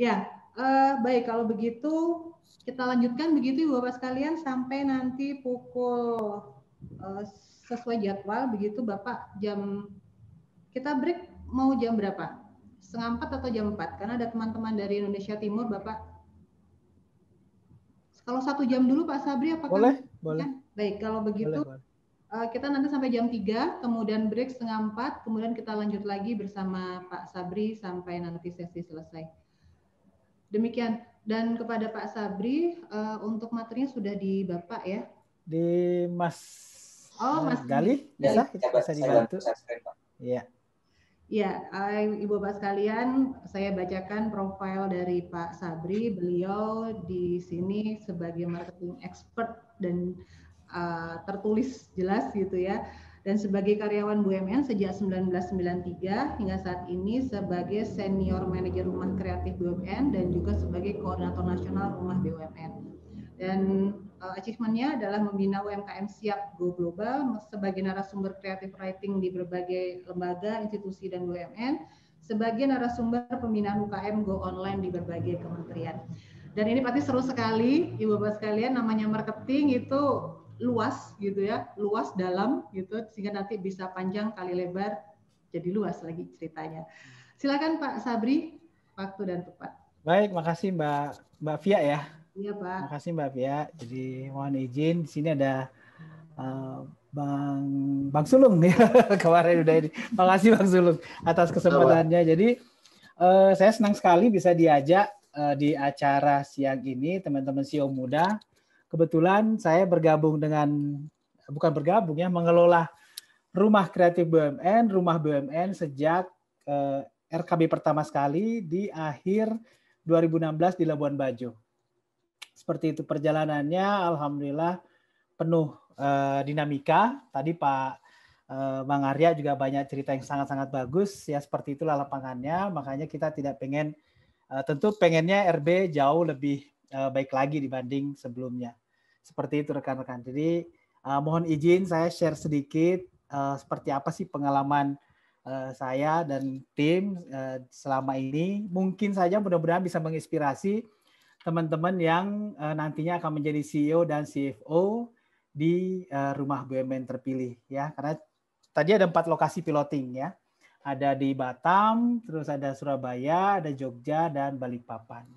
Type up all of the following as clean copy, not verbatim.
Ya, baik kalau begitu kita lanjutkan begitu Ibu Bapak sekalian sampai nanti pukul sesuai jadwal begitu Bapak kita break mau jam berapa? 3:30 atau jam 4? Karena ada teman-teman dari Indonesia Timur Bapak. Kalau 1 jam dulu Pak Sabri apakah? Boleh. Baik, kalau begitu boleh. Kita nanti sampai jam 3, kemudian break 3:30, kemudian kita lanjut lagi bersama Pak Sabri sampai nanti sesi selesai. Demikian. Dan kepada Pak Sabri, untuk materinya sudah di Bapak ya? Di Mas Gali, bisa dibantu? Iya. Ya, Ibu Bapak sekalian, saya bacakan profil dari Pak Sabri. Beliau di sini sebagai marketing expert dan tertulis jelas gitu ya. Dan sebagai karyawan BUMN sejak 1993 hingga saat ini sebagai senior manajer rumah kreatif BUMN dan juga sebagai koordinator nasional rumah BUMN. Dan achievement-nya adalah membina UMKM siap go global sebagai narasumber creative writing di berbagai lembaga, institusi, dan BUMN, sebagai narasumber pembinaan UKM go online di berbagai kementerian. Dan ini pasti seru sekali, Ibu Bapak sekalian, namanya marketing itu luas gitu ya, luas dalam gitu, sehingga nanti bisa panjang kali lebar, jadi luas lagi ceritanya. Silakan Pak Sabri, waktu dan tepat. Baik, makasih Mbak Fia ya. Iya Pak. Makasih Mbak Fia. Jadi mohon izin, di sini ada Bang Sulung nih kemarin udah ini. Makasih Bang Sulung atas kesempatannya. Jadi saya senang sekali bisa diajak di acara siang ini teman-teman CEO muda. Kebetulan saya mengelola rumah kreatif BUMN, rumah BUMN sejak RKB pertama sekali di akhir 2016 di Labuan Bajo. Seperti itu perjalanannya, alhamdulillah penuh dinamika. Tadi Pak Bang Arya juga banyak cerita yang sangat-sangat bagus. Ya seperti itulah lapangannya. Makanya kita tidak pengen, tentu pengennya RB jauh lebih baik lagi dibanding sebelumnya. Seperti itu rekan-rekan. Jadi mohon izin saya share sedikit seperti apa sih pengalaman saya dan tim selama ini. Mungkin saja mudah-mudahan bisa menginspirasi teman-teman yang nantinya akan menjadi CEO dan CFO di rumah BUMN terpilih ya. Karena tadi ada 4 lokasi piloting ya. Ada di Batam, terus ada Surabaya, ada Jogja dan Balikpapan.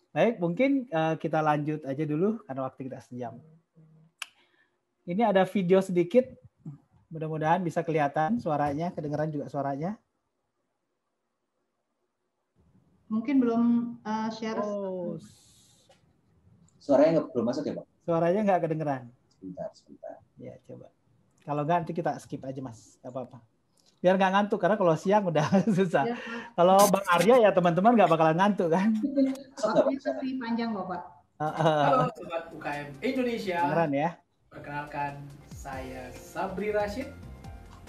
Baik, mungkin kita lanjut aja dulu karena waktu kita sejam. Ini ada video sedikit. Mudah-mudahan bisa kelihatan suaranya, kedengaran juga suaranya. Mungkin belum share. Suaranya belum masuk ya Pak? Suaranya nggak kedengeran. Sebentar. Ya coba. Kalau nggak nanti kita skip aja Mas, nggak apa-apa. Biar nggak ngantuk karena kalau siang udah susah. Ya, kalau Bang Arya ya teman-teman nggak bakalan ngantuk kan? Waktunya pasti panjang Bapak. Halo Sobat UKM Indonesia. Beneran ya. Perkenalkan saya Sabri Rashid,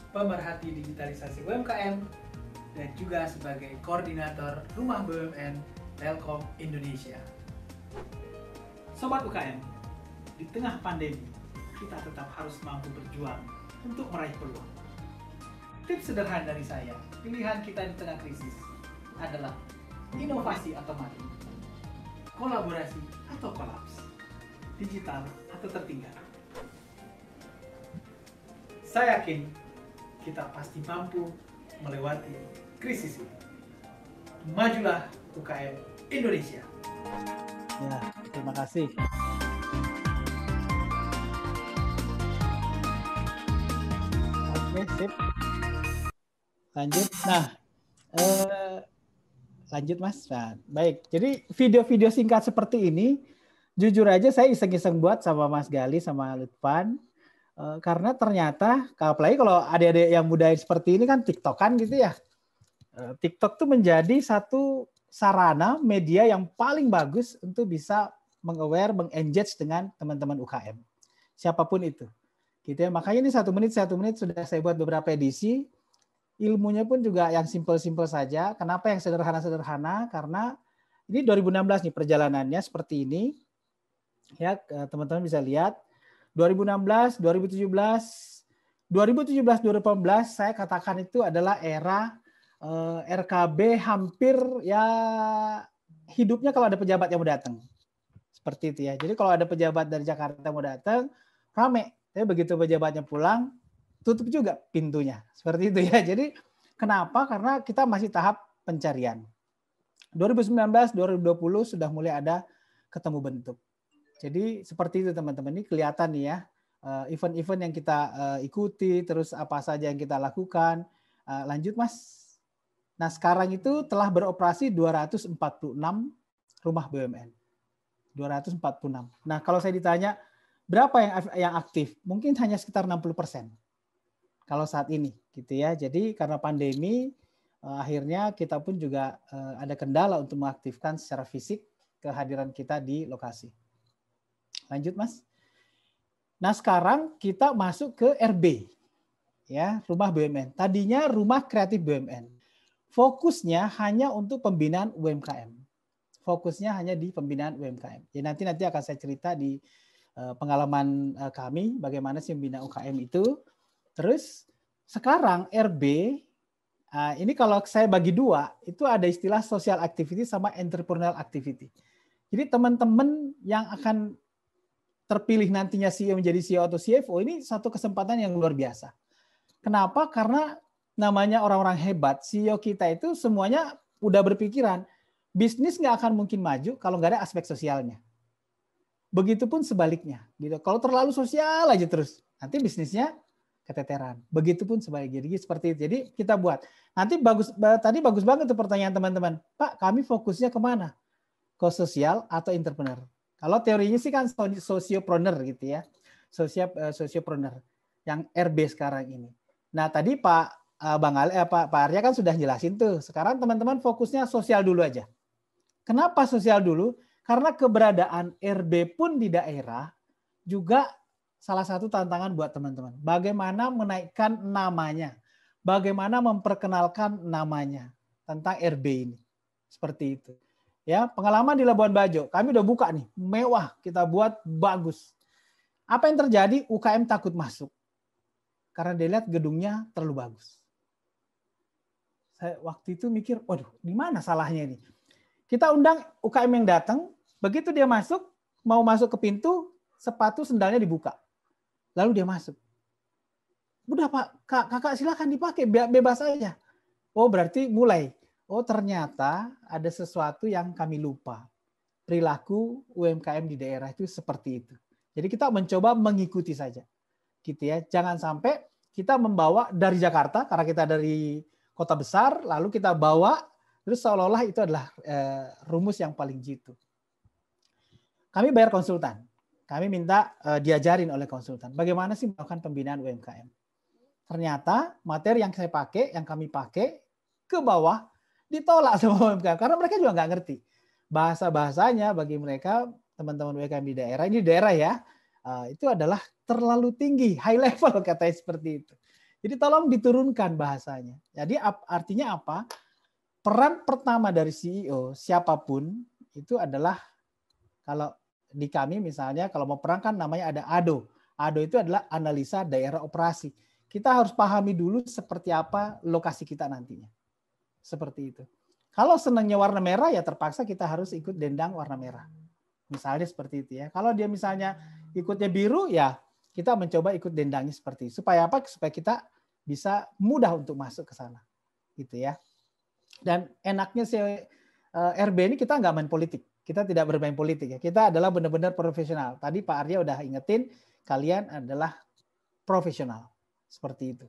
pemerhati digitalisasi UMKM dan juga sebagai koordinator Rumah BUMN Telkom Indonesia. Sobat UKM, di tengah pandemi, kita tetap harus mampu berjuang untuk meraih peluang. Tips sederhana dari saya, pilihan kita di tengah krisis adalah inovasi atau mati, kolaborasi atau kolaps, digital atau tertinggal. Saya yakin kita pasti mampu melewati krisis ini. Majulah UKM Indonesia. Ya, terima kasih. Oke, sip. Lanjut. Nah, lanjut Mas. Nah, baik. Jadi video-video singkat seperti ini, jujur aja saya iseng-iseng buat sama Mas Gali sama Lutfan. Karena ternyata, apalagi kalau adik-adik yang muda seperti ini kan TikTokan gitu ya. TikTok tuh menjadi satu sarana media yang paling bagus untuk bisa meng-aware, meng-engage dengan teman-teman UKM. Siapapun itu. Gitu ya. Makanya ini 1 menit sudah saya buat beberapa edisi. Ilmunya pun juga yang simple-simple saja. Kenapa yang sederhana-sederhana? Karena ini 2016 nih perjalanannya seperti ini. Ya, teman-teman bisa lihat. 2016, 2017, 2018 saya katakan itu adalah era RKB hampir ya hidupnya kalau ada pejabat yang mau datang. Seperti itu ya. Jadi kalau ada pejabat dari Jakarta mau datang, rame. Tapi begitu pejabatnya pulang, tutup juga pintunya. Seperti itu ya. Jadi kenapa? Karena kita masih tahap pencarian. 2019, 2020 sudah mulai ada ketemu bentuk. Jadi seperti itu teman-teman. Ini kelihatan nih ya. Event-event yang kita ikuti, terus apa saja yang kita lakukan. Lanjut Mas. Nah sekarang itu telah beroperasi 246 rumah BUMN. 246. Nah kalau saya ditanya berapa yang aktif, mungkin hanya sekitar 60%. Kalau saat ini, gitu ya. Jadi karena pandemi, akhirnya kita pun juga ada kendala untuk mengaktifkan secara fisik kehadiran kita di lokasi. Lanjut Mas. Nah sekarang kita masuk ke RB, ya rumah BUMN. Tadinya rumah kreatif BUMN. Fokusnya hanya untuk pembinaan UMKM. Fokusnya hanya di pembinaan UMKM. Ya nanti akan saya cerita di pengalaman kami bagaimana sih membina UKM itu. Terus sekarang RB ini kalau saya bagi dua itu ada istilah social activity sama entrepreneurial activity. Jadi teman-teman yang akan terpilih nantinya CEO menjadi CEO atau CFO ini satu kesempatan yang luar biasa. Kenapa? Karena namanya orang-orang hebat, CEO kita itu semuanya udah berpikiran bisnis nggak akan mungkin maju kalau nggak ada aspek sosialnya. Begitupun sebaliknya, gitu. Kalau terlalu sosial aja terus, nanti bisnisnya keteteran. Begitupun sebaliknya. Jadi seperti itu. Jadi kita buat. Nanti tadi bagus banget tuh pertanyaan teman-teman. Pak, kami fokusnya kemana? Ke sosial atau entrepreneur? Kalau teorinya sih kan sociopreneur gitu ya. Sociopreneur yang RB sekarang ini. Nah, tadi Pak Arya kan sudah jelasin tuh. Sekarang teman-teman fokusnya sosial dulu aja. Kenapa sosial dulu? Karena keberadaan RB pun di daerah juga salah satu tantangan buat teman-teman. Bagaimana menaikkan namanya? Bagaimana memperkenalkan namanya tentang RB ini? Seperti itu. Ya, pengalaman di Labuan Bajo, kami udah buka nih, mewah, kita buat bagus. Apa yang terjadi? UKM takut masuk. Karena dia lihat gedungnya terlalu bagus. Saya waktu itu mikir, waduh, di mana salahnya ini? Kita undang UKM yang datang, begitu dia masuk, mau masuk ke pintu, sepatu sendalnya dibuka. Lalu dia masuk. Udah Pak, kakak silakan dipakai, bebas aja. Oh berarti mulai. Oh ternyata ada sesuatu yang kami lupa. Perilaku UMKM di daerah itu seperti itu. Jadi kita mencoba mengikuti saja. Gitu ya. Jangan sampai kita membawa dari Jakarta, karena kita dari kota besar, lalu kita bawa, terus seolah-olah itu adalah rumus yang paling jitu. Kami bayar konsultan. Kami minta diajarin oleh konsultan. Bagaimana sih melakukan pembinaan UMKM? Ternyata materi yang saya pakai, yang kami pakai, ke bawah, ditolak sama UMKM karena mereka juga nggak ngerti bahasa-bahasanya. Bagi mereka teman-teman UMKM di daerah, ini daerah ya, itu adalah terlalu tinggi, high level katanya seperti itu. Jadi tolong diturunkan bahasanya. Jadi artinya apa? Peran pertama dari CEO siapapun itu adalah, kalau di kami misalnya kalau mau perang kan namanya ada ADO. ADO itu adalah analisa daerah operasi. Kita harus pahami dulu seperti apa lokasi kita nantinya. Seperti itu. Kalau senangnya warna merah ya terpaksa kita harus ikut dendang warna merah. Misalnya seperti itu ya. Kalau dia misalnya ikutnya biru ya kita mencoba ikut dendangnya seperti itu. Supaya apa? Supaya kita bisa mudah untuk masuk ke sana. Gitu ya. Dan enaknya RB ini kita nggak main politik. Kita tidak bermain politik ya. Kita adalah benar-benar profesional. Tadi Pak Arya udah ingetin kalian adalah profesional. Seperti itu.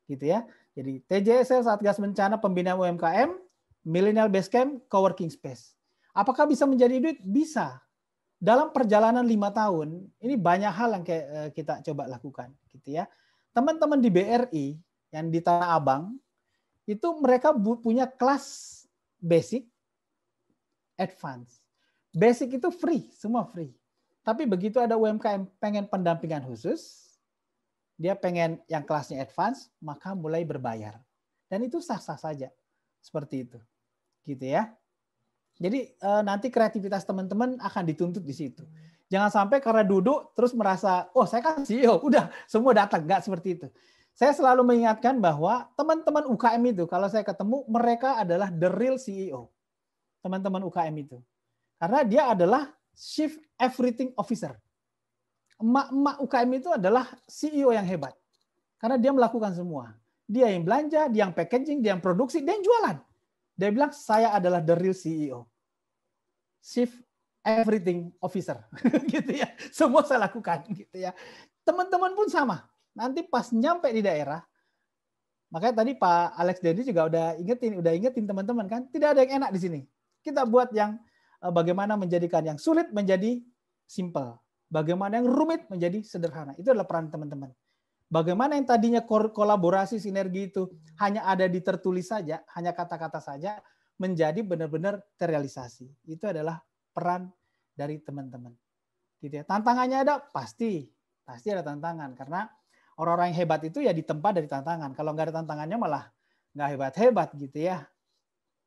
Gitu ya. Jadi TJSL Satgas Bencana Pembinaan UMKM, Millennial Basecamp, Coworking Space. Apakah bisa menjadi duit? Bisa. Dalam perjalanan 5 tahun, ini banyak hal yang kita coba lakukan. Gitu ya. Teman-teman di BRI yang di Tanah Abang, itu mereka punya kelas basic, advance. Basic itu free, semua free. Tapi begitu ada UMKM pengen pendampingan khusus, dia pengen yang kelasnya advance, maka mulai berbayar. Dan itu sah-sah saja. Seperti itu. Gitu ya. Jadi nanti kreativitas teman-teman akan dituntut di situ. Jangan sampai karena duduk terus merasa, oh saya kan CEO, udah semua datang. Nggak seperti itu. Saya selalu mengingatkan bahwa teman-teman UKM itu, kalau saya ketemu, mereka adalah the real CEO. teman-teman UKM itu. Karena dia adalah Chief Everything Officer. Emak-emak UKM itu adalah CEO yang hebat. Karena dia melakukan semua. Dia yang belanja, dia yang packaging, dia yang produksi, dia yang jualan. Dia bilang, saya adalah the real CEO. Chief Everything Officer. Gitu ya. Semua saya lakukan. Gitu ya. Teman-teman pun sama. Nanti pas nyampe di daerah, makanya tadi Pak Alex Dendi juga udah ingetin teman-teman kan, tidak ada yang enak di sini. Kita buat yang bagaimana menjadikan yang sulit menjadi simple. Bagaimana yang rumit menjadi sederhana. Itu adalah peran teman-teman. Bagaimana yang tadinya kolaborasi sinergi itu hanya ada di tertulis saja, hanya kata-kata saja, menjadi benar-benar terrealisasi. Itu adalah peran dari teman-teman. Gitu ya. Tantangannya ada pasti ada tantangan karena orang-orang yang hebat itu ya ditempa dari tantangan. Kalau nggak ada tantangannya malah nggak hebat-hebat gitu ya.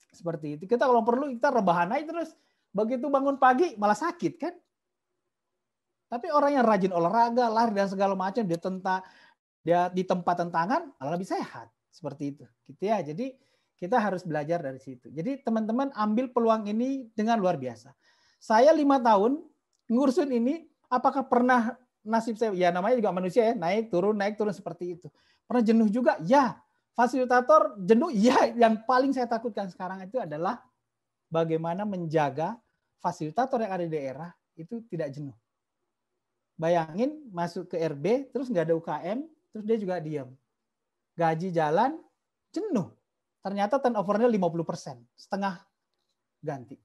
Seperti itu. Kita kalau perlu kita rebahan aja terus. Begitu bangun pagi malah sakit kan. Tapi orang yang rajin olahraga, lari dan segala macam, dia di tempat tantangan malah lebih sehat. Seperti itu. Gitu ya. Jadi kita harus belajar dari situ. Jadi teman-teman ambil peluang ini dengan luar biasa. Saya 5 tahun ngurusin ini, apakah pernah nasib saya, ya namanya juga manusia ya, naik turun seperti itu. Pernah jenuh juga? Ya. Fasilitator jenuh? Ya. Yang paling saya takutkan sekarang itu adalah bagaimana menjaga fasilitator yang ada di daerah itu tidak jenuh. Bayangin masuk ke RB, terus nggak ada UKM, terus dia juga diam. Gaji jalan, jenuh. Ternyata turnover-nya 50%, setengah ganti.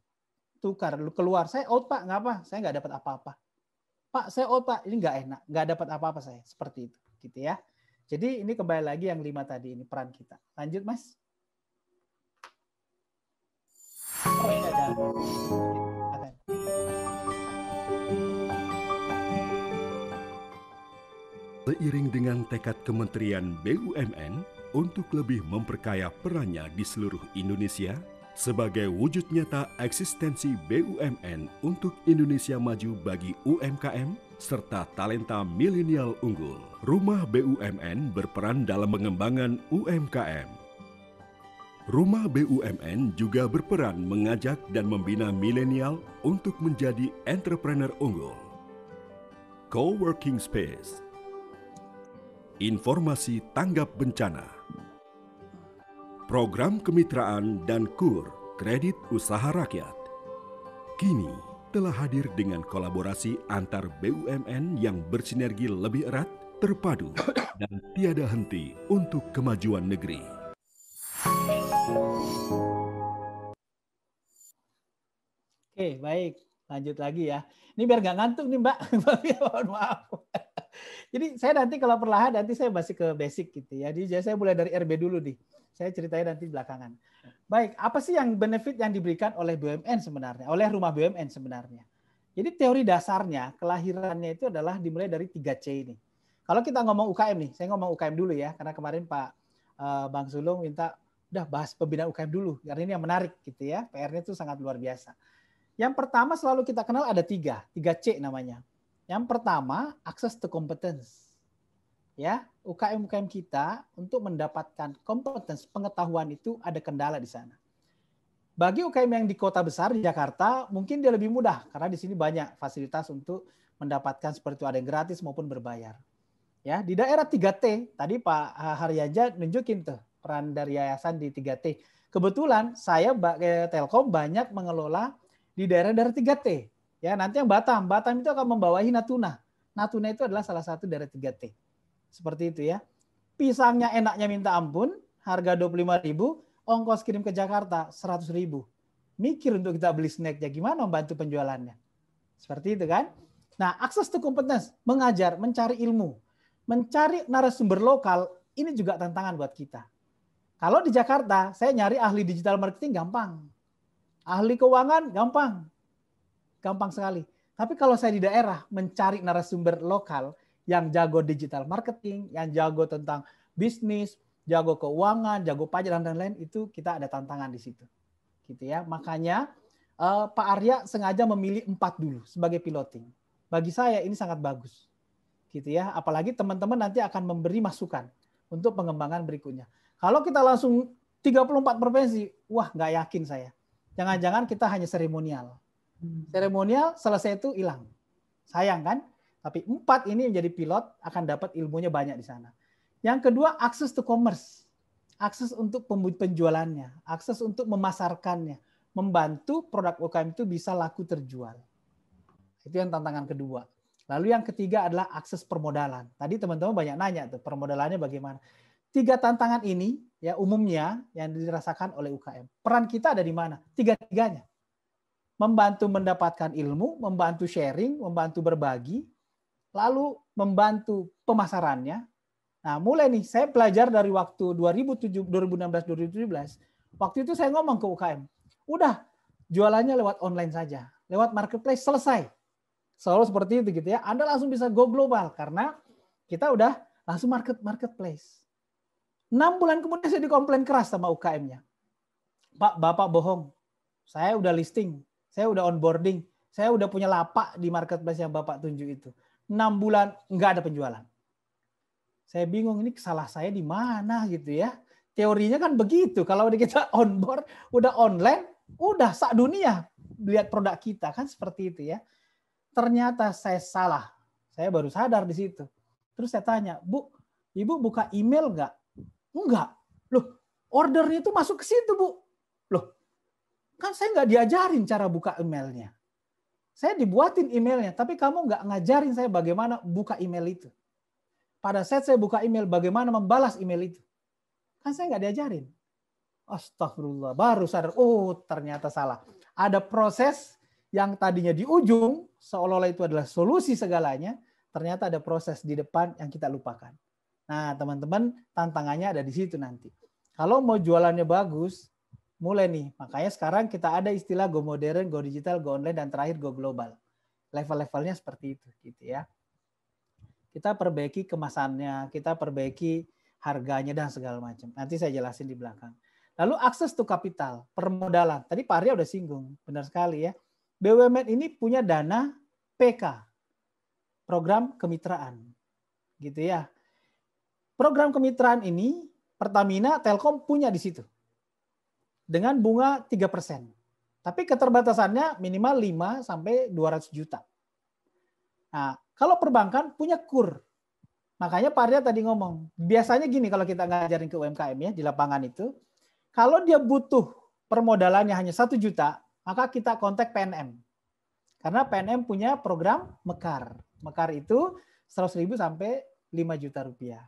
Tukar, keluar, saya out Pak, nggak apa, saya nggak dapat apa-apa. Pak, saya out Pak, ini nggak enak, nggak dapat apa-apa saya. Seperti itu, gitu ya. Jadi ini kembali lagi yang 5 tadi, ini peran kita. Lanjut Mas. Oh, ini ada. Seiring dengan tekad Kementerian BUMN untuk lebih memperkaya perannya di seluruh Indonesia, sebagai wujud nyata eksistensi BUMN untuk Indonesia maju bagi UMKM serta talenta milenial unggul, Rumah BUMN berperan dalam pengembangan UMKM. Rumah BUMN juga berperan mengajak dan membina milenial untuk menjadi entrepreneur unggul. Co-working Space, informasi tanggap bencana, program kemitraan dan KUR, kredit usaha rakyat, kini telah hadir dengan kolaborasi antar BUMN yang bersinergi lebih erat, terpadu, dan tiada henti untuk kemajuan negeri. Oke, baik. Lanjut lagi ya. Ini biar nggak ngantuk nih Mbak. Mohon maaf. Jadi saya nanti kalau perlahan nanti saya masih ke basic gitu ya. Jadi saya mulai dari RB dulu nih. Saya ceritain nanti belakangan. Baik, apa sih yang benefit yang diberikan oleh BUMN sebenarnya, oleh rumah BUMN sebenarnya? Jadi teori dasarnya, kelahirannya itu adalah dimulai dari 3C ini. Kalau kita ngomong UKM nih, saya ngomong UKM dulu ya, karena kemarin Pak Bang Sulung minta udah bahas pembinaan UKM dulu, karena ini yang menarik gitu ya. PR-nya itu sangat luar biasa. Yang pertama selalu kita kenal ada 3C namanya. Yang pertama, access to competence. Ya, UKM-UKM kita untuk mendapatkan kompetens, pengetahuan itu ada kendala di sana. Bagi UKM yang di kota besar di Jakarta, mungkin dia lebih mudah karena di sini banyak fasilitas untuk mendapatkan seperti itu, ada yang gratis maupun berbayar. Ya, di daerah 3T, tadi Pak Haryaja nunjukin tuh peran dari yayasan di 3T. Kebetulan saya Telkom banyak mengelola di daerah-daerah 3T. Ya, nanti yang Batam itu akan membawahi Natuna. Natuna itu adalah salah satu daerah 3T. Seperti itu ya. Pisangnya enaknya minta ampun, harga 25.000, ongkos kirim ke Jakarta 100.000. Mikir untuk kita beli snacknya gimana membantu penjualannya. Seperti itu kan. Nah, akses to competence, mengajar, mencari ilmu, mencari narasumber lokal, ini juga tantangan buat kita. Kalau di Jakarta, saya nyari ahli digital marketing gampang. Ahli keuangan gampang. Gampang sekali. Tapi kalau saya di daerah mencari narasumber lokal yang jago digital marketing, yang jago tentang bisnis, jago keuangan, jago pajak dan lain-lain, itu kita ada tantangan di situ. Gitu ya. Makanya Pak Arya sengaja memilih 4 dulu sebagai piloting. Bagi saya ini sangat bagus. Gitu ya. Apalagi teman-teman nanti akan memberi masukan untuk pengembangan berikutnya. Kalau kita langsung 34 provinsi, wah nggak yakin saya. Jangan-jangan kita hanya seremonial. Seremonial selesai itu hilang. Sayang kan? Tapi 4 ini menjadi pilot akan dapat ilmunya banyak di sana. Yang kedua, akses to commerce. Akses untuk penjualannya, akses untuk memasarkannya, membantu produk UKM itu bisa laku terjual. Itu yang tantangan kedua. Lalu yang ketiga adalah akses permodalan. Tadi teman-teman banyak nanya tuh permodalannya bagaimana. 3 tantangan ini ya umumnya yang dirasakan oleh UKM. Peran kita ada di mana? 3-tiganya. Membantu mendapatkan ilmu, membantu sharing, membantu berbagi, lalu membantu pemasarannya. Nah, mulai nih saya belajar dari waktu 2016-2017. Waktu itu saya ngomong ke UKM, udah jualannya lewat online saja, lewat marketplace selesai. Selalu seperti itu gitu ya. Anda langsung bisa go global karena kita udah langsung marketplace. 6 bulan kemudian saya dikomplain keras sama UKM-nya. Pak, Bapak bohong. Saya udah listing, saya udah onboarding, saya udah punya lapak di marketplace yang Bapak tunjuk itu. 6 bulan nggak ada penjualan. Saya bingung ini salah saya di mana gitu ya. Teorinya kan begitu. Kalau kita onboard, udah online, udah sak dunia lihat produk kita kan seperti itu ya. Ternyata saya salah. Saya baru sadar di situ. Terus saya tanya, Bu, Ibu buka email nggak? Enggak. Loh, ordernya itu masuk ke situ, Bu. Loh, kan saya nggak diajarin cara buka emailnya. Saya dibuatin emailnya, tapi kamu nggak ngajarin saya bagaimana buka email itu. Pada saat saya buka email, bagaimana membalas email itu. Kan saya nggak diajarin. Astagfirullah, baru sadar, oh ternyata salah. Ada proses yang tadinya di ujung, seolah-olah itu adalah solusi segalanya, ternyata ada proses di depan yang kita lupakan. Nah teman-teman, tantangannya ada di situ nanti. Kalau mau jualannya bagus, mulai nih. Makanya sekarang kita ada istilah go modern, go digital, go online, dan terakhir go global. Level-levelnya seperti itu, gitu ya. Kita perbaiki kemasannya, kita perbaiki harganya dan segala macam. Nanti saya jelasin di belakang. Lalu akses to capital, permodalan. Tadi Pak Arya udah singgung, benar sekali ya. BUMN ini punya dana PK, program kemitraan, gitu ya. Program kemitraan ini Pertamina, Telkom punya di situ dengan bunga 3%. Tapi keterbatasannya minimal 5 sampai 200 juta. Nah, kalau perbankan punya KUR. Makanya Pak Arya tadi ngomong, biasanya gini kalau kita ngajarin ke UMKM ya di lapangan itu, kalau dia butuh permodalannya hanya 1 juta, maka kita kontak PNM. Karena PNM punya program Mekar. Mekar itu 100.000 sampai 5 juta rupiah.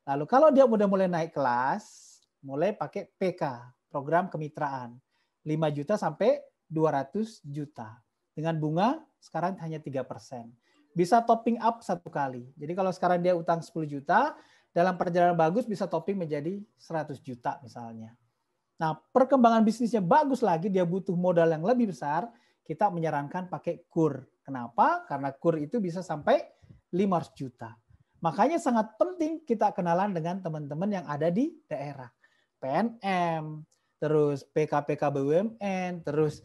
Lalu kalau dia udah mulai naik kelas, mulai pakai PK, program kemitraan. 5 juta sampai 200 juta. Dengan bunga sekarang hanya 3%. Bisa topping up 1 kali. Jadi kalau sekarang dia utang 10 juta, dalam perjalanan bagus bisa topping menjadi 100 juta misalnya. Nah, perkembangan bisnisnya bagus lagi, dia butuh modal yang lebih besar, kita menyarankan pakai KUR. Kenapa? Karena KUR itu bisa sampai 500 juta. Makanya sangat penting kita kenalan dengan teman-teman yang ada di daerah. PNM, terus PKPK BUMN, terus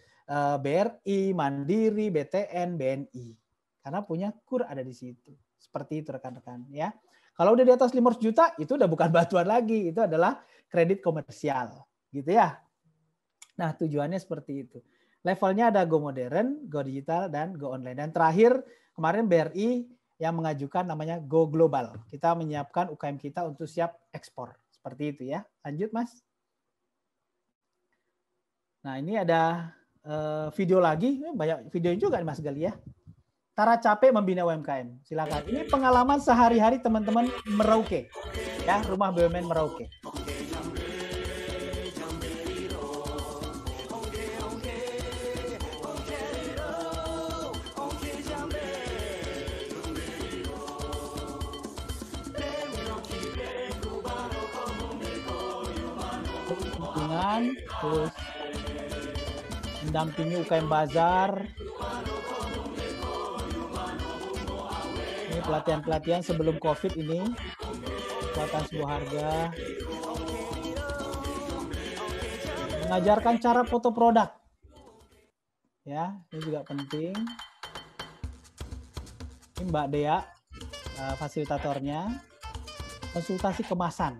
BRI, Mandiri, BTN, BNI. Karena punya KUR ada di situ. Seperti itu rekan-rekan ya. Kalau udah di atas 500 juta itu udah bukan bantuan lagi, itu adalah kredit komersial, gitu ya. Nah, tujuannya seperti itu. Levelnya ada go modern, go digital, dan go online. Dan terakhir kemarin BRI yang mengajukan namanya go global. Kita menyiapkan UKM kita untuk siap ekspor. Seperti itu ya. Lanjut, Mas. Nah, ini ada video lagi, banyak video juga nih Mas Gali ya. Cara capek membina UMKM. Silakan. Ini pengalaman sehari-hari teman-teman Merauke. Ya, Rumah BUMN Merauke. Terus mendampingi UKM Bazar. Ini pelatihan-pelatihan sebelum COVID ini, kekuatan sebuah harga. Mengajarkan cara foto produk. Ya, ini juga penting. Ini Mbak Dea, fasilitatornya. Konsultasi kemasan.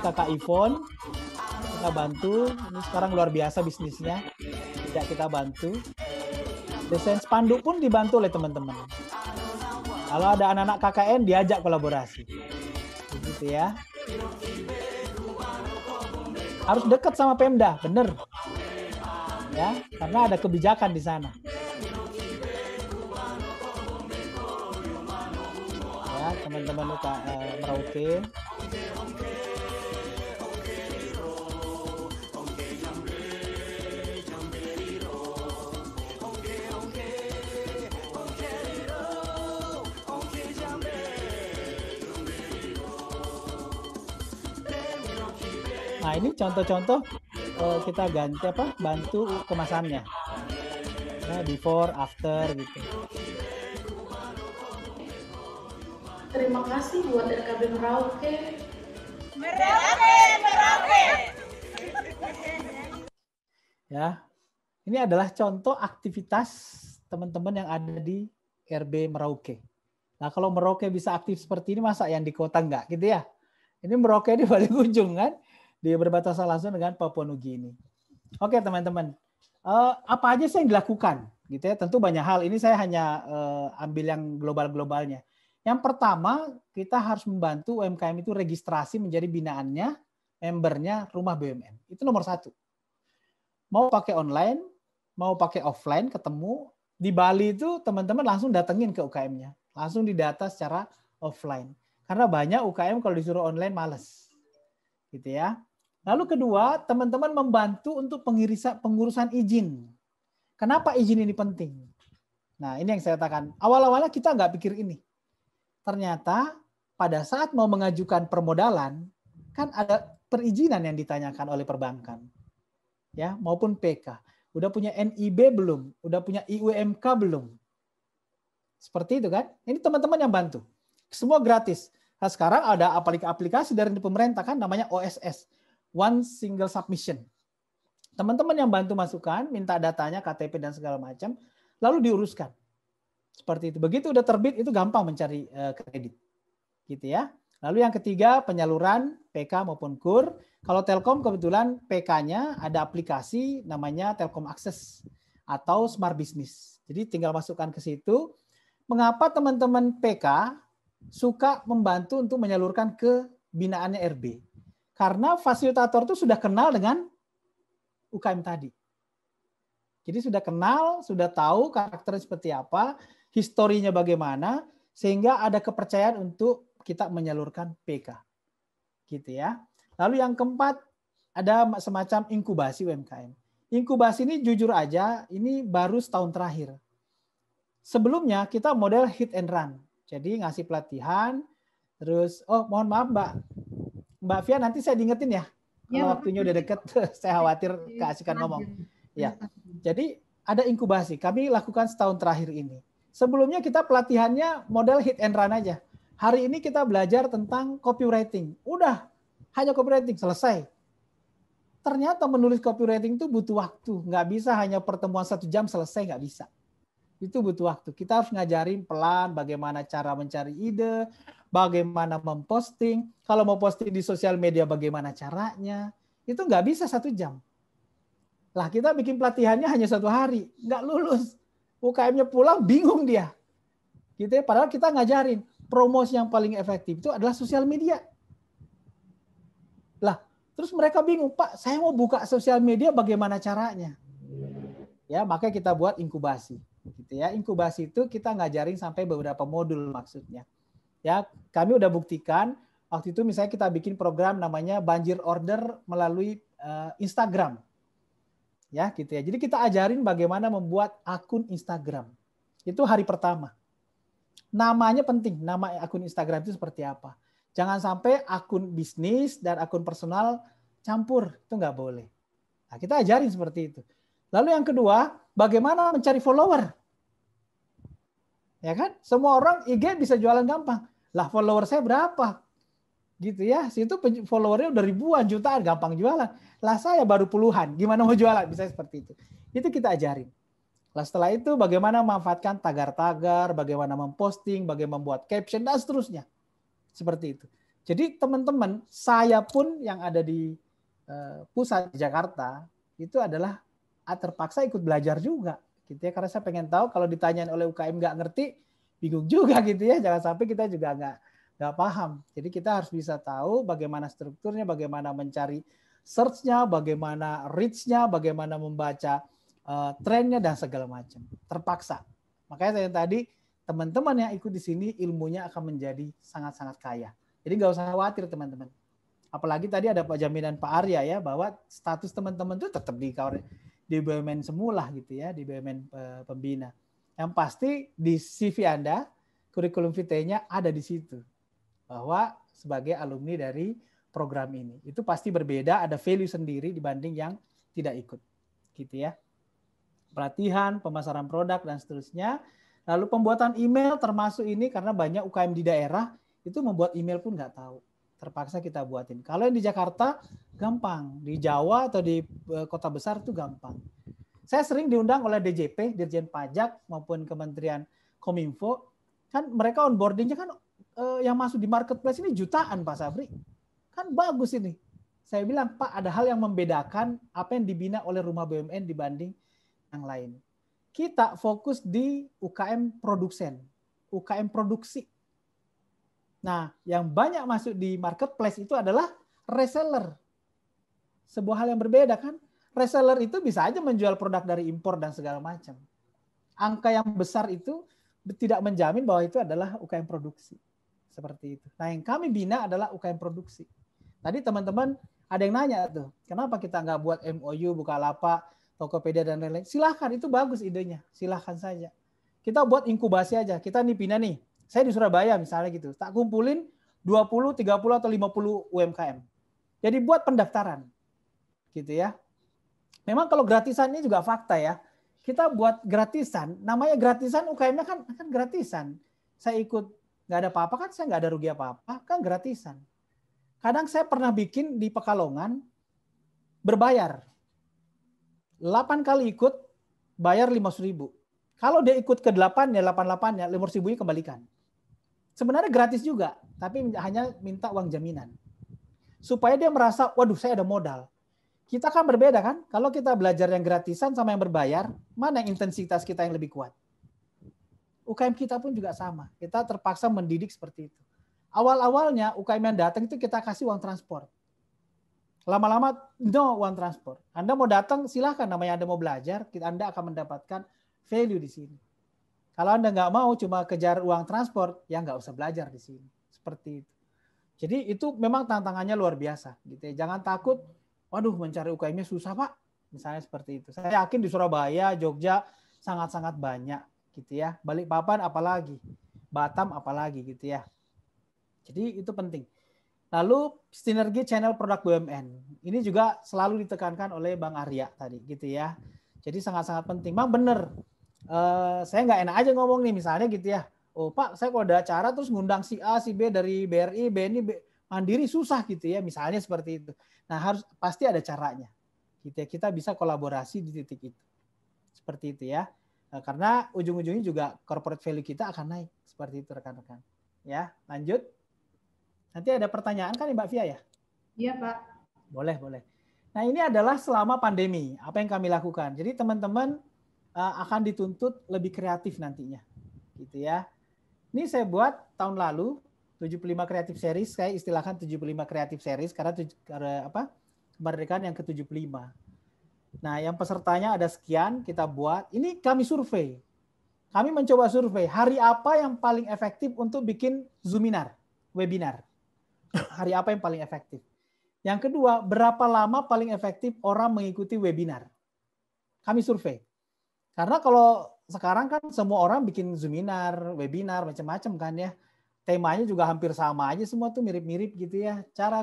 Kakak Ivon, kita bantu. Ini sekarang luar biasa bisnisnya, tidak kita bantu. Desain spanduk pun dibantu oleh teman-teman. Kalau ada anak-anak KKN diajak kolaborasi, begitu ya. Harus dekat sama Pemda, bener, ya, karena ada kebijakan di sana. Ya, teman-teman Merauke. Nah, ini contoh-contoh kita ganti bantu kemasannya. Nah, before, after gitu. Terima kasih buat RKB Merauke. Merauke. Ya, ini adalah contoh aktivitas teman-teman yang ada di RB Merauke. Nah, kalau Merauke bisa aktif seperti ini, masa yang di kota enggak gitu ya? Ini Merauke di paling ujung kan? Di berbatasan langsung dengan Papua Nugini. Oke teman-teman, apa aja sih yang dilakukan? Gitu ya. Tentu banyak hal. Ini saya hanya ambil yang global-globalnya. Yang pertama, kita harus membantu UMKM itu registrasi menjadi binaannya, membernya Rumah BUMN. Itu nomor 1. Mau pakai online, mau pakai offline, ketemu. Di Bali itu teman-teman langsung datengin ke UKM-nya. Langsung didata secara offline. Karena banyak UKM kalau disuruh online males. Gitu ya. Lalu kedua, teman-teman membantu untuk pengurusan izin. Kenapa izin ini penting? Nah, ini yang saya katakan. Awal-awalnya kita nggak pikir ini. Ternyata pada saat mau mengajukan permodalan, kan ada perizinan yang ditanyakan oleh perbankan. Ya, maupun PK. Udah punya NIB belum? Udah punya IUMK belum? Seperti itu kan? Ini teman-teman yang bantu. Semua gratis. Nah, sekarang ada aplikasi dari pemerintah kan namanya OSS. One Single Submission. Teman-teman yang bantu masukkan, minta datanya, KTP dan segala macam, lalu diuruskan. Seperti itu. Begitu udah terbit, itu gampang mencari kredit. Gitu ya. Lalu yang ketiga, penyaluran PK maupun KUR. Kalau Telkom kebetulan PK-nya ada aplikasi namanya Telkom Access atau Smart Business. Jadi tinggal masukkan ke situ. Mengapa teman-teman PK suka membantu untuk menyalurkan ke binaannya RB? Karena fasilitator itu sudah kenal dengan UKM tadi. Jadi sudah kenal, sudah tahu karakternya seperti apa, historinya bagaimana, sehingga ada kepercayaan untuk kita menyalurkan PK. Gitu ya. Lalu yang keempat, ada semacam inkubasi UMKM. Inkubasi ini jujur aja, ini baru setahun terakhir. Sebelumnya kita model hit and run. Jadi ngasih pelatihan, terus, mohon maaf Mbak Fia, nanti saya diingetin ya. Kalau waktunya udah deket, saya khawatir keasikan ngomong. Ya, jadi ada inkubasi. Kami lakukan setahun terakhir ini. Sebelumnya kita pelatihannya model hit and run aja. Hari ini kita belajar tentang copywriting. Udah, hanya copywriting, selesai. Ternyata menulis copywriting itu butuh waktu. Nggak bisa hanya pertemuan 1 jam selesai, nggak bisa. Itu butuh waktu. Kita harus ngajarin pelan bagaimana cara mencari ide, bagaimana memposting. Kalau mau posting di sosial media bagaimana caranya. Itu nggak bisa 1 jam. Lah kita bikin pelatihannya hanya 1 hari. Nggak lulus. UKM-nya pulang bingung dia. Gitu ya. Padahal kita ngajarin. Promosi yang paling efektif itu adalah sosial media. Lah, terus mereka bingung, Pak, saya mau buka sosial media bagaimana caranya? Ya, makanya kita buat inkubasi. Gitu ya. Inkubasi itu kita ngajarin sampai beberapa modul maksudnya. Ya, kami udah buktikan waktu itu misalnya kita bikin program namanya banjir order melalui Instagram. Ya, gitu ya. Jadi kita ajarin bagaimana membuat akun Instagram. Itu hari pertama. Namanya penting, nama akun Instagram itu seperti apa. Jangan sampai akun bisnis dan akun personal campur, itu nggak boleh. Nah, kita ajarin seperti itu. Lalu yang kedua, bagaimana mencari follower. Ya kan? Semua orang IG bisa jualan gampang. Lah follower saya berapa? Gitu ya. Situ followernya udah ribuan, jutaan, gampang jualan. Lah saya baru puluhan, gimana mau jualan? Bisa seperti itu. Itu kita ajarin. Lah setelah itu bagaimana memanfaatkan tagar-tagar, bagaimana memposting, bagaimana membuat caption dan seterusnya. Seperti itu. Jadi teman-teman, saya pun yang ada di pusat di Jakarta itu adalah terpaksa ikut belajar juga, gitu ya. Karena saya pengen tahu kalau ditanyain oleh UKM nggak ngerti, bingung juga gitu ya. Jangan sampai kita juga nggak paham. Jadi kita harus bisa tahu bagaimana strukturnya, bagaimana mencari search-nya, bagaimana reach-nya, bagaimana membaca trennya dan segala macam. Terpaksa. Makanya saya tadi teman-teman yang ikut di sini ilmunya akan menjadi sangat-sangat kaya. Jadi nggak usah khawatir teman-teman. Apalagi tadi ada Pak jaminan Pak Arya ya bahwa status teman-teman itu tetap di BUMN semula gitu ya, di BUMN pembina. Yang pasti di CV Anda, kurikulum vitae-nya ada di situ. Bahwa sebagai alumni dari program ini. Itu pasti berbeda, ada value sendiri dibanding yang tidak ikut. Gitu ya. Pelatihan, pemasaran produk dan seterusnya. Lalu pembuatan email termasuk ini karena banyak UKM di daerah itu membuat email pun nggak tahu. Terpaksa kita buatin. Kalau yang di Jakarta gampang, di Jawa atau di kota besar itu gampang. Saya sering diundang oleh DJP, Dirjen Pajak maupun Kementerian Kominfo, kan mereka onboardingnya kan yang masuk di marketplace ini jutaan Pak Sabri. Kan bagus ini. Saya bilang Pak ada hal yang membedakan apa yang dibina oleh rumah BUMN dibanding yang lain. Kita fokus di UKM produsen, UKM produksi. Nah, yang banyak masuk di marketplace itu adalah reseller. Sebuah hal yang berbeda kan. Reseller itu bisa aja menjual produk dari impor dan segala macam. Angka yang besar itu tidak menjamin bahwa itu adalah UKM produksi. Seperti itu. Nah, yang kami bina adalah UKM produksi. Tadi teman-teman ada yang nanya tuh, kenapa kita nggak buat MOU, Bukalapak, Tokopedia, dan lain-lain. Silahkan, itu bagus idenya. Silahkan saja. Kita buat inkubasi aja. Kita nih bina nih. Saya di Surabaya misalnya gitu. Tak kumpulin 20, 30, atau 50 UMKM. Jadi buat pendaftaran. Gitu ya. Memang kalau gratisan ini juga fakta ya. Kita buat gratisan. Namanya gratisan, UKM-nya kan gratisan. Saya ikut, nggak ada apa-apa kan, saya nggak ada rugi apa-apa. Kan gratisan. Kadang saya pernah bikin di Pekalongan, berbayar. 8 kali ikut, bayar 5.000. Kalau dia ikut ke 8, ya 88-nya, 5.000-nya kembalikan. Sebenarnya gratis juga, tapi hanya minta uang jaminan. Supaya dia merasa, waduh saya ada modal. Kita kan berbeda kan, kalau kita belajar yang gratisan sama yang berbayar, mana yang intensitas kita yang lebih kuat? UKM kita pun juga sama, kita terpaksa mendidik seperti itu. Awal-awalnya UKM yang datang itu kita kasih uang transport. Lama-lama, no uang transport. Anda mau datang, silahkan, namanya Anda mau belajar, Anda akan mendapatkan value di sini. Kalau Anda nggak mau cuma kejar uang transport, ya nggak usah belajar di sini. Seperti itu. Jadi itu memang tantangannya luar biasa. Gitu ya. Jangan takut, waduh mencari UKM-nya susah Pak. Misalnya seperti itu. Saya yakin di Surabaya, Jogja sangat-sangat banyak. Gitu ya. Balikpapan apalagi. Batam apalagi gitu ya. Jadi itu penting. Lalu sinergi channel produk BUMN. Ini juga selalu ditekankan oleh Bang Arya tadi. Gitu ya. Jadi sangat-sangat penting. Bang bener. Saya nggak enak aja ngomong nih misalnya gitu ya. Oh Pak, saya kalau ada acara terus ngundang si A, si B dari BRI, BNI, Mandiri susah gitu ya. Misalnya seperti itu. Nah harus pasti ada caranya. Gitu ya. Kita bisa kolaborasi di titik itu. Seperti itu ya. Karena ujung-ujungnya juga corporate value kita akan naik. Seperti itu rekan-rekan. Ya, lanjut. Nanti ada pertanyaan kan Mbak Fia ya? Iya Pak. Boleh, boleh. Nah ini adalah selama pandemi. Apa yang kami lakukan. Jadi teman-teman akan dituntut lebih kreatif nantinya. Gitu ya. Ini saya buat tahun lalu 75 kreatif series, saya istilahkan 75 kreatif series karena kemerdekaan yang ke-75. Nah, yang pesertanya ada sekian, kita buat. Ini kami survei. Kami mencoba survei hari apa yang paling efektif untuk bikin Zoominar, webinar. Hari apa yang paling efektif. Yang kedua, berapa lama paling efektif orang mengikuti webinar. Kami survei. Karena kalau sekarang kan semua orang bikin Zoominar, webinar, macam-macam kan ya. Temanya juga hampir sama aja, semua tuh mirip-mirip gitu ya. Cara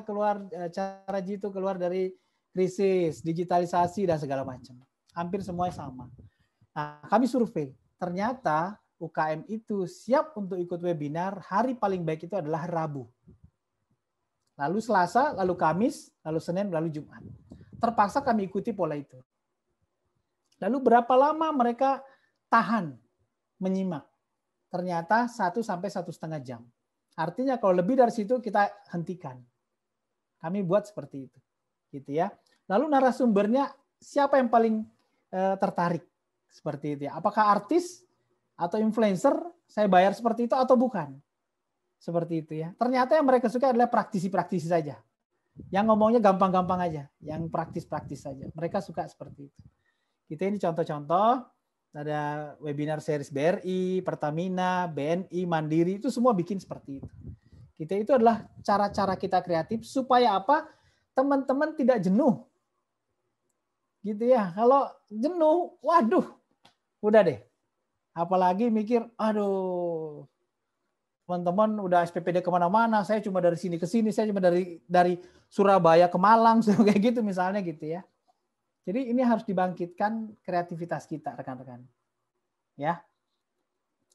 Jitu keluar dari krisis, digitalisasi dan segala macam. Hampir semuanya sama. Nah, kami survei. Ternyata UKM itu siap untuk ikut webinar, hari paling baik itu adalah Rabu. Lalu Selasa, lalu Kamis, lalu Senin, lalu Jumat. Terpaksa kami ikuti pola itu. Lalu berapa lama mereka tahan menyimak? Ternyata 1 sampai 1,5 jam. Artinya kalau lebih dari situ kita hentikan. Kami buat seperti itu. Gitu ya. Lalu narasumbernya siapa yang paling tertarik? Seperti itu ya. Apakah artis atau influencer saya bayar seperti itu atau bukan? Seperti itu ya. Ternyata yang mereka suka adalah praktisi-praktisi saja. Yang ngomongnya gampang-gampang aja, yang praktis-praktis saja. Mereka suka seperti itu. Kita ini contoh-contoh, ada webinar series BRI, Pertamina, BNI, Mandiri, itu semua bikin seperti itu. Kita itu adalah cara-cara kita kreatif supaya apa? Teman-teman tidak jenuh. Gitu ya. Kalau jenuh, waduh, udah deh. Apalagi mikir, aduh, teman-teman udah SPPD kemana-mana, saya cuma dari sini ke sini, saya cuma dari Surabaya ke Malang, kayak gitu misalnya gitu ya. Jadi ini harus dibangkitkan kreativitas kita, rekan-rekan. Ya,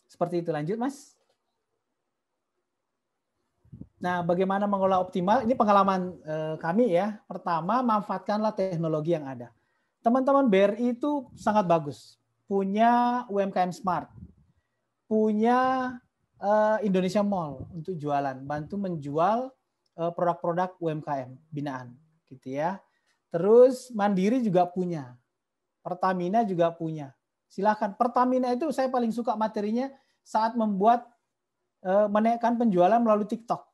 seperti itu. Lanjut, Mas. Nah, bagaimana mengolah optimal? Ini pengalaman kami ya. Pertama, manfaatkanlah teknologi yang ada. Teman-teman BRI itu sangat bagus. Punya UMKM Smart. Punya Indonesia Mall untuk jualan. Bantu menjual produk-produk UMKM binaan. Gitu ya. Terus Mandiri juga punya. Pertamina juga punya. Silakan. Pertamina itu saya paling suka materinya saat menaikkan penjualan melalui TikTok.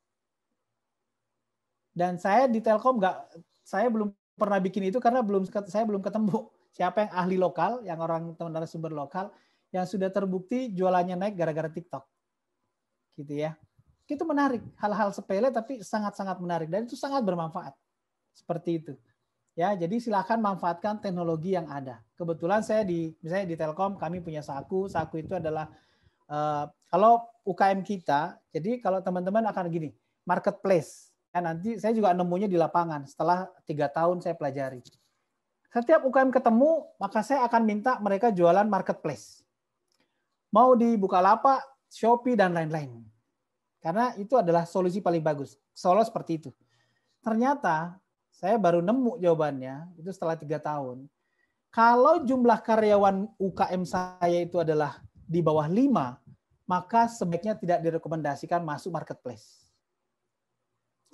Dan saya di Telkom saya belum pernah bikin itu karena saya belum ketemu siapa yang ahli lokal, yang orang narasumber lokal yang sudah terbukti jualannya naik gara-gara TikTok. Gitu ya. Itu menarik, hal-hal sepele tapi sangat-sangat menarik dan itu sangat bermanfaat. Seperti itu. Ya, jadi silakan manfaatkan teknologi yang ada. Kebetulan misalnya di Telkom kami punya Saku itu adalah kalau UKM kita, jadi kalau teman-teman akan gini, marketplace. Ya, nanti saya juga nemunya di lapangan setelah 3 tahun saya pelajari. Setiap UKM ketemu, maka saya akan minta mereka jualan marketplace. Mau di Bukalapak, Shopee, dan lain-lain. Karena itu adalah solusi paling bagus. Solo seperti itu. Ternyata saya baru nemu jawabannya itu setelah 3 tahun. Kalau jumlah karyawan UKM saya itu adalah di bawah 5, maka sebaiknya tidak direkomendasikan masuk marketplace.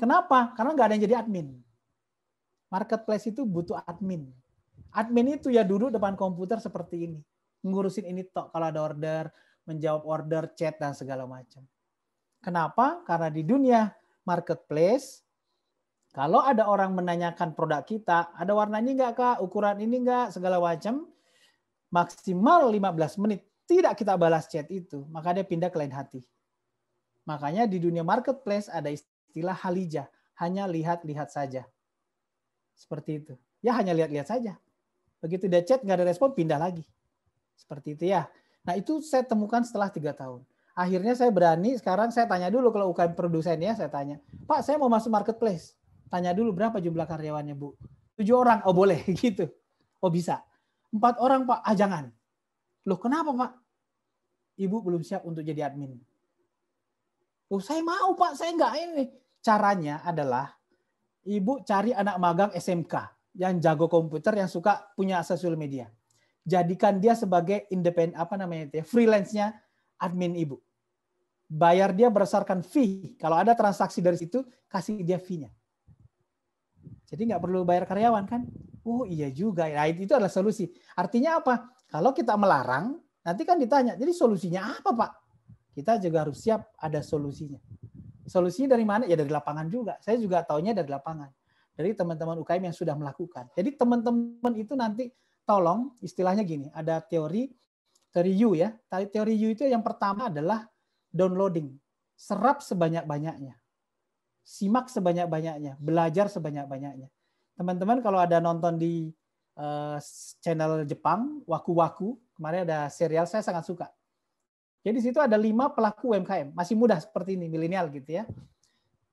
Kenapa? Karena nggak ada yang jadi admin. Marketplace itu butuh admin. Admin itu ya duduk depan komputer seperti ini. Ngurusin ini tok kalau ada order, menjawab order, chat, dan segala macam. Kenapa? Karena di dunia marketplace, kalau ada orang menanyakan produk kita, ada warna ini enggak Kak, ukuran ini enggak, segala macam, maksimal 15 menit tidak kita balas chat itu, maka dia pindah ke lain hati. Makanya di dunia marketplace ada istilah halijah, hanya lihat-lihat saja. Seperti itu. Ya hanya lihat-lihat saja. Begitu dia chat enggak ada respon, pindah lagi. Seperti itu ya. Nah itu saya temukan setelah 3 tahun. Akhirnya saya berani, sekarang saya tanya dulu kalau UKM produsennya, saya tanya, Pak saya mau masuk marketplace. Tanya dulu berapa jumlah karyawannya, Bu? 7 orang. Oh, boleh gitu. Oh, bisa. 4 orang, Pak. Ah, jangan. Loh, kenapa, Pak? Ibu belum siap untuk jadi admin. Oh, saya mau, Pak. Saya enggak ini. Caranya adalah Ibu cari anak magang SMK yang jago komputer, yang suka punya sosial media. Jadikan dia sebagai independen, freelance-nya admin Ibu. Bayar dia berdasarkan fee. Kalau ada transaksi dari situ, kasih dia fee-nya. Jadi nggak perlu bayar karyawan kan? Oh iya juga. Nah, itu adalah solusi. Artinya apa? Kalau kita melarang, nanti kan ditanya, jadi solusinya apa Pak? Kita juga harus siap ada solusinya. Solusinya dari mana? Ya dari lapangan juga. Saya juga taunya dari lapangan. Dari teman-teman UKM yang sudah melakukan. Jadi teman-teman itu nanti tolong, istilahnya gini, ada teori U ya. Teori U itu yang pertama adalah downloading. Serap sebanyak-banyaknya. Simak sebanyak-banyaknya, belajar sebanyak-banyaknya. Teman-teman kalau ada nonton di channel Jepang, Waku Waku, kemarin ada serial saya sangat suka. Jadi di situ ada 5 pelaku UMKM, masih muda seperti ini, milenial gitu ya.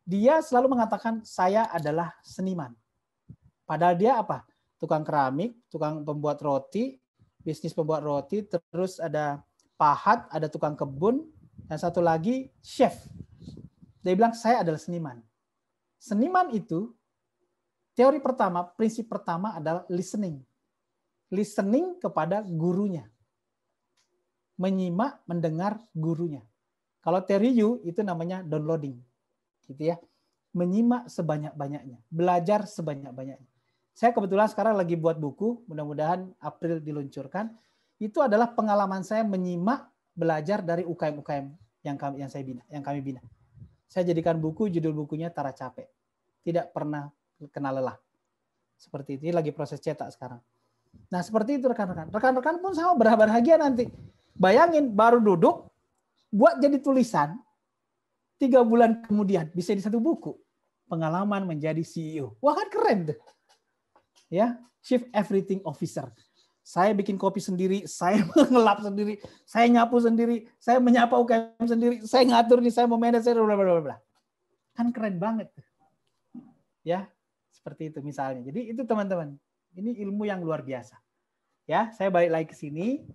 Dia selalu mengatakan saya adalah seniman. Padahal dia apa? Tukang keramik, tukang pembuat roti, bisnis pembuat roti, terus ada pahat, ada tukang kebun, dan satu lagi chef. Dia bilang, saya adalah seniman. Seniman itu, teori pertama, prinsip pertama adalah listening. Listening kepada gurunya. Menyimak, mendengar gurunya. Kalau teori U itu namanya downloading, gitu ya. Menyimak sebanyak-banyaknya, belajar sebanyak-banyaknya. Saya kebetulan sekarang lagi buat buku, mudah-mudahan April diluncurkan. Itu adalah pengalaman saya menyimak, belajar dari UKM-UKM yang kami bina. Saya jadikan buku, judul bukunya Tara Capek. Tidak pernah kena lelah. Seperti itu, lagi proses cetak sekarang. Nah, seperti itu rekan-rekan. Rekan-rekan pun sama berbahagia nanti. Bayangin, baru duduk, buat jadi tulisan, 3 bulan kemudian bisa di satu buku. Pengalaman menjadi CEO. Wah, kan keren tuh. Ya, Chief Everything Officer. Saya bikin kopi sendiri, saya mengelap sendiri, saya nyapu sendiri, saya menyapa UKM sendiri, saya ngatur nih, saya mau manage, saya bla bla bla. Kan keren banget tuh. Ya, seperti itu misalnya. Jadi itu teman-teman, ini ilmu yang luar biasa. Ya, saya balik lagi ke sini.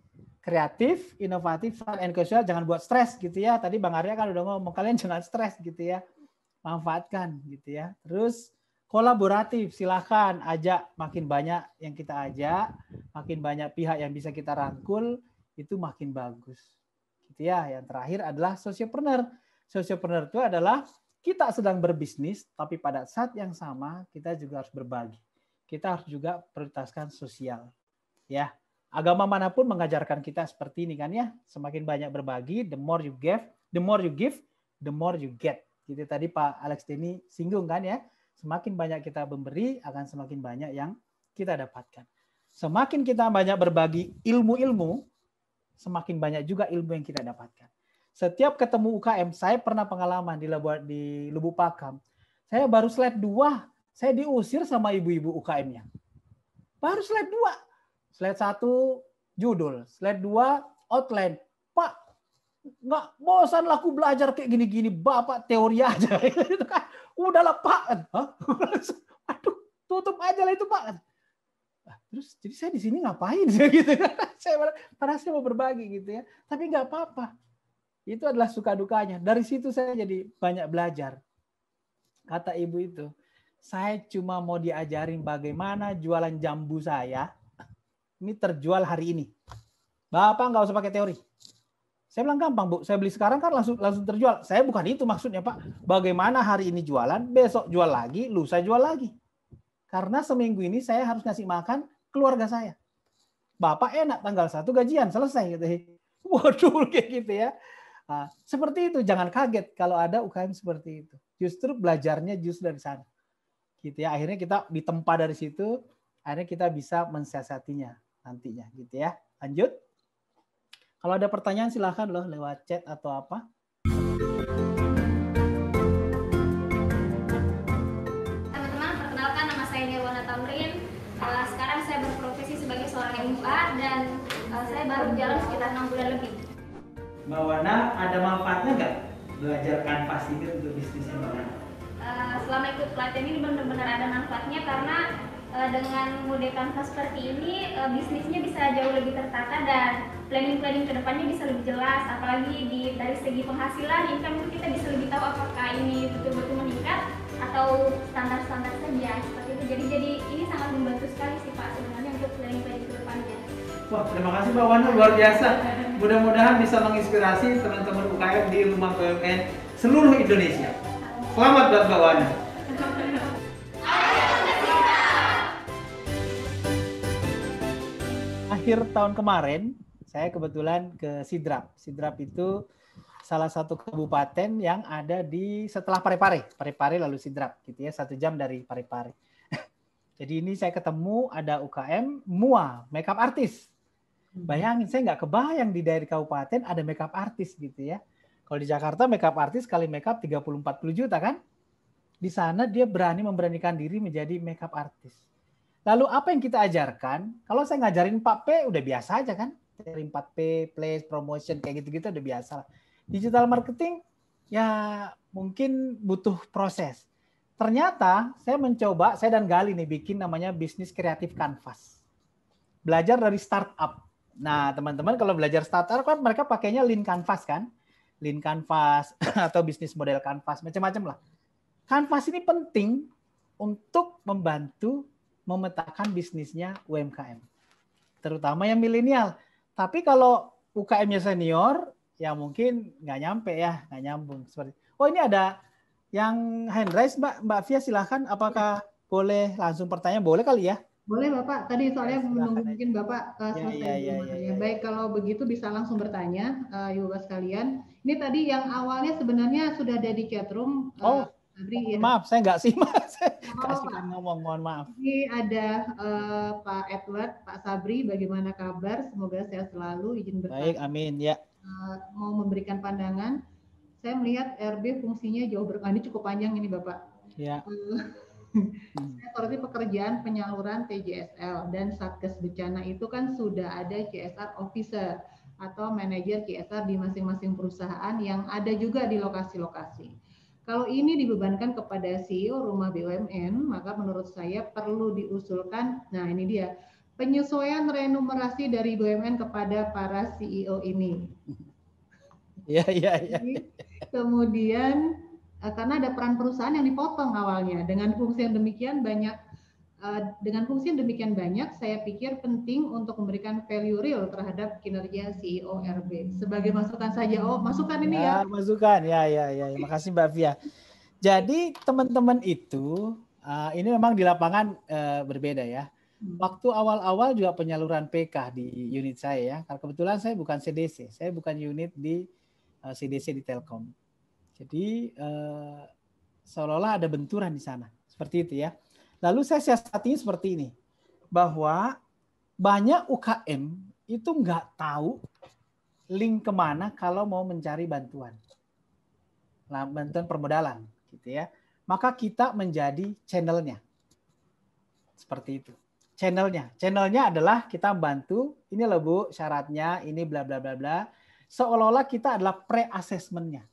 Kreatif, inovatif, fun and casual, jangan buat stres gitu ya. Tadi Bang Arya kan udah ngomong, kalian jangan stres gitu ya. Manfaatkan gitu ya. Terus kolaboratif, silakan ajak, makin banyak yang kita ajak, makin banyak pihak yang bisa kita rangkul, itu makin bagus. Gitu ya. Yang terakhir adalah sociopreneur. Sociopreneur itu adalah kita sedang berbisnis, tapi pada saat yang sama kita juga harus berbagi. Kita harus juga prioritaskan sosial. Ya. Agama manapun mengajarkan kita seperti ini kan ya. Semakin banyak berbagi, the more you give, the more you get. Gitu tadi Pak Alex Denny singgung kan ya. Semakin banyak kita memberi, akan semakin banyak yang kita dapatkan. Semakin kita banyak berbagi ilmu-ilmu, semakin banyak juga ilmu yang kita dapatkan. Setiap ketemu UKM, saya pernah pengalaman di Lubuk Pakam. Saya baru slide 2, saya diusir sama ibu-ibu UKM-nya. Baru slide 2. Slide 1 judul, slide 2 outline. Pak, nggak bosan lah aku belajar kayak gini-gini, Bapak teori aja. Udahlah Pak. Aduh, tutup aja lah itu Pak. Terus jadi saya di sini ngapain gitu? Padahal saya mau berbagi gitu ya. Tapi nggak apa-apa. Itu adalah suka dukanya. Dari situ saya jadi banyak belajar. Kata ibu itu, saya cuma mau diajarin bagaimana jualan jambu saya ini terjual hari ini. Bapak nggak usah pakai teori. Saya bilang gampang, Bu. Saya beli sekarang kan langsung terjual. Saya bukan itu maksudnya, Pak. Bagaimana hari ini jualan, besok jual lagi, lusa jual lagi. Karena seminggu ini saya harus ngasih makan keluarga saya. Bapak enak, tanggal 1 gajian, selesai. Gitu. Waduh, kayak gitu ya. Nah, seperti itu, jangan kaget kalau ada UKM seperti itu. Justru belajarnya justru dari sana. Gitu ya. Akhirnya kita ditempa dari situ, akhirnya kita bisa mensiasatinya nantinya. Gitu ya. Lanjut. Kalau ada pertanyaan silahkan loh lewat chat atau apa. Teman-teman, perkenalkan nama saya Nirwana Tamrin. Sekarang saya berprofesi sebagai seorang MUA dan saya baru berjalan sekitar 6 bulan lebih. Mbak Wana, ada manfaatnya nggak belajar kanvas ini untuk bisnisnya Mbak Wana? Selama ikut pelatihan ini benar-benar ada manfaatnya karena dengan mode kanvas seperti ini bisnisnya bisa jauh lebih tertata dan planning kedepannya bisa lebih jelas, apalagi dari segi penghasilan income kita bisa lebih tahu apakah ini betul-betul meningkat atau standar-standar saja seperti itu. Jadi ini sangat membantu sekali sih Pak sebenarnya untuk planning kedepannya. Wah, terima kasih Mbak Wana, luar biasa. Mudah-mudahan bisa menginspirasi teman-teman UKM di Rumah BUMN seluruh Indonesia. Selamat buat Mbak Wana. Akhir tahun kemarin, saya kebetulan ke Sidrap. Sidrap itu salah satu kabupaten yang ada di setelah Parepare. Parepare lalu Sidrap, gitu ya, 1 jam dari Parepare. Jadi ini saya ketemu ada UKM MUA, makeup artist. Bayangin, saya nggak kebayang di daerah kabupaten ada makeup artist gitu ya. Kalau di Jakarta makeup artist kali makeup 30-40 juta kan. Di sana dia memberanikan diri menjadi makeup artist. Lalu apa yang kita ajarkan? Kalau saya ngajarin 4P udah biasa aja kan. Dari 4P, place, promotion, kayak gitu-gitu udah biasa. Digital marketing ya mungkin butuh proses. Ternyata saya mencoba, saya dan Gali nih bikin namanya bisnis kreatif kanvas. Belajar dari startup. Nah teman-teman kalau belajar startup kan mereka pakainya lean canvas kan. Lean canvas atau bisnis model canvas, macam-macam lah. Kanvas ini penting untuk membantu memetakan bisnisnya UMKM. Terutama yang milenial. Tapi kalau UKM-nya senior, yang mungkin nggak nyampe ya, nggak nyambung seperti. Oh ini ada yang hand raise Mbak Fia, silahkan. Apakah boleh langsung pertanyaan? Boleh kali ya? Boleh Bapak. Tadi soalnya menunggu mungkin Bapak selesai ya. Baik, kalau begitu bisa langsung bertanya, Ibu Bapak sekalian. Ini tadi yang awalnya sebenarnya sudah ada di chatroom. Sabri, ya. Maaf, saya nggak simak. Kasihkan ngomong, mohon maaf. Ini ada Pak Edward, Pak Sabri, bagaimana kabar? Semoga sehat selalu, izin bertanya. Baik, amin ya. Mau memberikan pandangan. Saya melihat RB fungsinya jauh berkembang. Ini cukup panjang ini Bapak. Ya. Saya seperti pekerjaan penyaluran TJSL dan Satgas Bencana itu kan sudah ada CSR Officer atau manajer CSR di masing-masing perusahaan yang ada juga di lokasi-lokasi. Kalau ini dibebankan kepada CEO rumah BUMN, maka menurut saya perlu diusulkan, nah ini dia, penyesuaian remunerasi dari BUMN kepada para CEO ini. Ya. Kemudian karena ada peran perusahaan yang dipotong awalnya dengan fungsi yang demikian banyak, saya pikir penting untuk memberikan value real terhadap kinerja CEO RB. Sebagai masukan saja, masukan ini ya. Masukan, ya. Makasih Mbak Fia. Jadi teman-teman itu, ini memang di lapangan berbeda ya. Waktu awal-awal juga penyaluran PK di unit saya ya. Karena kebetulan saya bukan CDC, saya bukan unit di CDC di Telkom. Jadi seolah-olah ada benturan di sana, seperti itu ya. Lalu saya siasatinya seperti ini, bahwa banyak UKM itu nggak tahu link kemana kalau mau mencari bantuan, bantuan permodalan, gitu ya. Maka kita menjadi channelnya, seperti itu. Channelnya adalah kita bantu, ini loh Bu syaratnya, ini bla bla bla bla. Seolah-olah kita adalah pre-assessment-nya.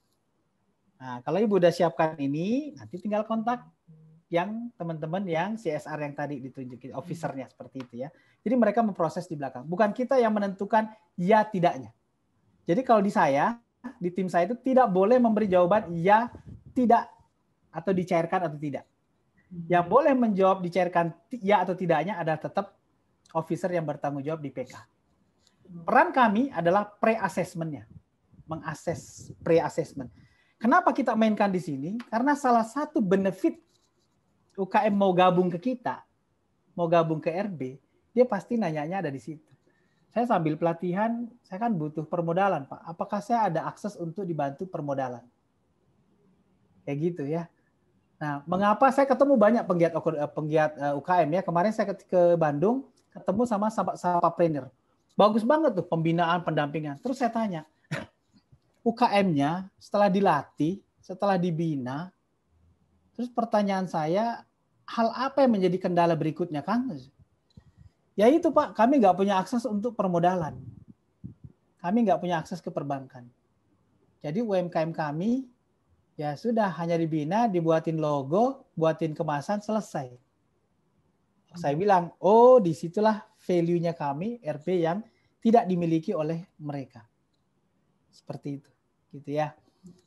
Nah, kalau Ibu udah siapkan ini, nanti tinggal kontak yang teman-teman yang CSR yang tadi ditunjukin, officernya seperti itu ya. Jadi mereka memproses di belakang. Bukan kita yang menentukan ya tidaknya. Jadi kalau di saya, di tim saya itu tidak boleh memberi jawaban ya, tidak, atau dicairkan atau tidak. Yang boleh menjawab dicairkan ya atau tidaknya adalah tetap officer yang bertanggung jawab di PK. Peran kami adalah pre-assessment-nya. Mengakses pre-assessment. Kenapa kita mainkan di sini? Karena salah satu benefit UKM mau gabung ke kita, mau gabung ke RB, dia pasti nanyanya ada di situ. Saya sambil pelatihan, saya kan butuh permodalan, Pak. Apakah saya ada akses untuk dibantu permodalan? Kayak gitu ya. Nah, mengapa saya ketemu banyak penggiat UKM ya. Kemarin saya ke Bandung, ketemu sama Sapapreneur. Bagus banget tuh pembinaan, pendampingan. Terus saya tanya, UKM-nya setelah dilatih, setelah dibina, terus pertanyaan saya, hal apa yang menjadi kendala berikutnya, Kang? Ya itu Pak, kami nggak punya akses untuk permodalan. Kami nggak punya akses ke perbankan. Jadi UMKM kami, ya sudah hanya dibina, dibuatin logo, buatin kemasan, selesai. Saya bilang, oh disitulah value-nya kami, RB yang tidak dimiliki oleh mereka. Seperti itu, gitu ya.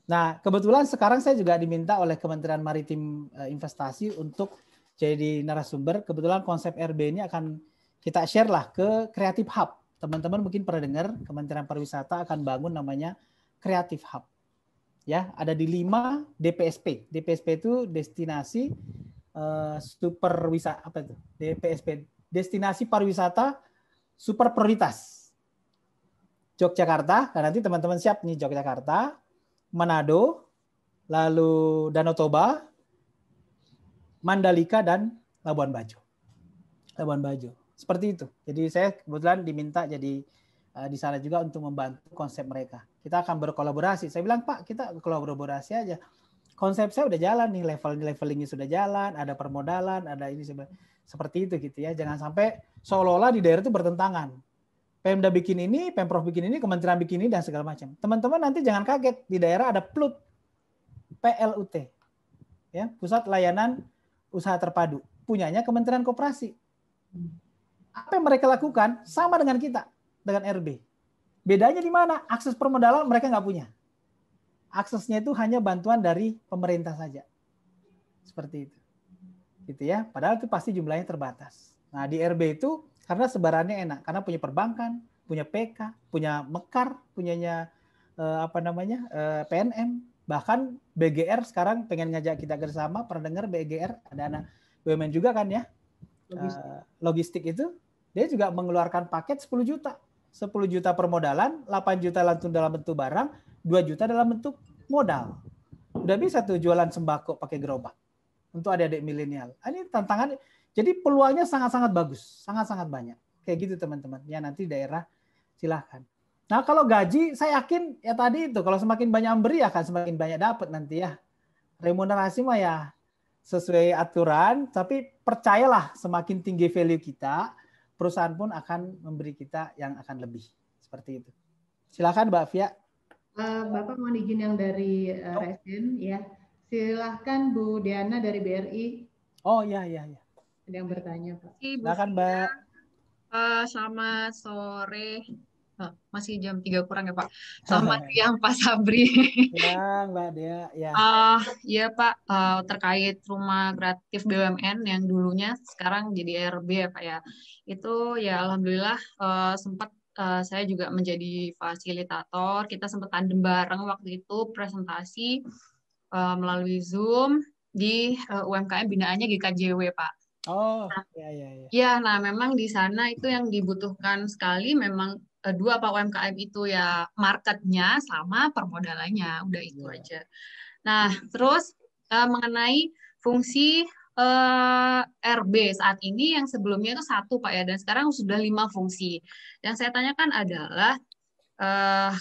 Nah, kebetulan sekarang saya juga diminta oleh Kementerian Maritim Investasi untuk jadi narasumber. Kebetulan konsep RB ini akan kita share lah ke Creative Hub. Teman-teman mungkin pernah dengar Kementerian Pariwisata akan bangun namanya Creative Hub. Ya, ada di 5 DPSP. DPSP itu destinasi super wisata, apa itu? DPSP, destinasi pariwisata super prioritas. Yogyakarta, nah nanti teman-teman siap nih, Yogyakarta, Manado, lalu Danau Toba, Mandalika, dan Labuan Bajo. Seperti itu. Jadi saya kebetulan diminta jadi di sana juga untuk membantu konsep mereka. Kita akan berkolaborasi. Saya bilang, Pak, kita kolaborasi aja. Konsep saya udah jalan nih, levelingnya sudah jalan, ada permodalan, ada ini seperti itu gitu ya. Jangan sampai seolah-olah di daerah itu bertentangan. Pemda bikin ini, Pemprov bikin ini, Kementerian bikin ini, dan segala macam. Teman-teman nanti jangan kaget, di daerah ada PLUT, PLUT, ya, Pusat Layanan Usaha Terpadu, punyanya Kementerian Koperasi. Apa yang mereka lakukan sama dengan kita, dengan RB. Bedanya di mana? Akses permodalan mereka nggak punya. Aksesnya itu hanya bantuan dari pemerintah saja. Seperti itu. Gitu ya. Padahal itu pasti jumlahnya terbatas. Nah, di RB itu karena sebarannya enak, karena punya perbankan, punya PK, punya Mekar, punyanya PNM, bahkan BGR sekarang pengen ngajak kita bersama. Pernah dengar BGR, ada anak BUMN juga kan ya, logistik itu dia juga mengeluarkan paket 10 juta 10 juta permodalan, 8 juta langsung dalam bentuk barang, 2 juta dalam bentuk modal. Udah bisa tuh jualan sembako pakai gerobak untuk adik-adik milenial. Ini tantangan, jadi peluangnya sangat-sangat bagus, sangat-sangat banyak. Kayak gitu teman-teman. Ya nanti daerah silahkan. Nah kalau gaji saya yakin ya tadi itu kalau semakin banyak memberi akan semakin banyak dapat nanti ya. Remunerasi mah ya sesuai aturan, tapi percayalah semakin tinggi value kita, perusahaan pun akan memberi kita yang akan lebih. Seperti itu. Silakan Mbak Fia. Bapak mohon izin yang dari Resen ya. Silahkan Bu Diana dari BRI. Oh iya. Ada yang bertanya Pak. Silakan Mbak. Selamat sore. Masih jam 3 kurang ya Pak. Selamat siang Pak Sabri. Ya Mbak Dea. Ya. Ya Pak, terkait rumah kreatif BUMN yang dulunya sekarang jadi RB ya Pak ya. Itu ya alhamdulillah sempat saya juga menjadi fasilitator. Kita sempat tandem bareng waktu itu presentasi melalui Zoom di UMKM binaannya GKJW Pak. Oh, ya. Ya, nah memang di sana itu yang dibutuhkan sekali memang dua Pak UMKM itu ya marketnya sama permodalannya, udah itu aja. Nah, terus mengenai fungsi RB saat ini yang sebelumnya itu 1 Pak ya, dan sekarang sudah 5 fungsi. Yang saya tanyakan adalah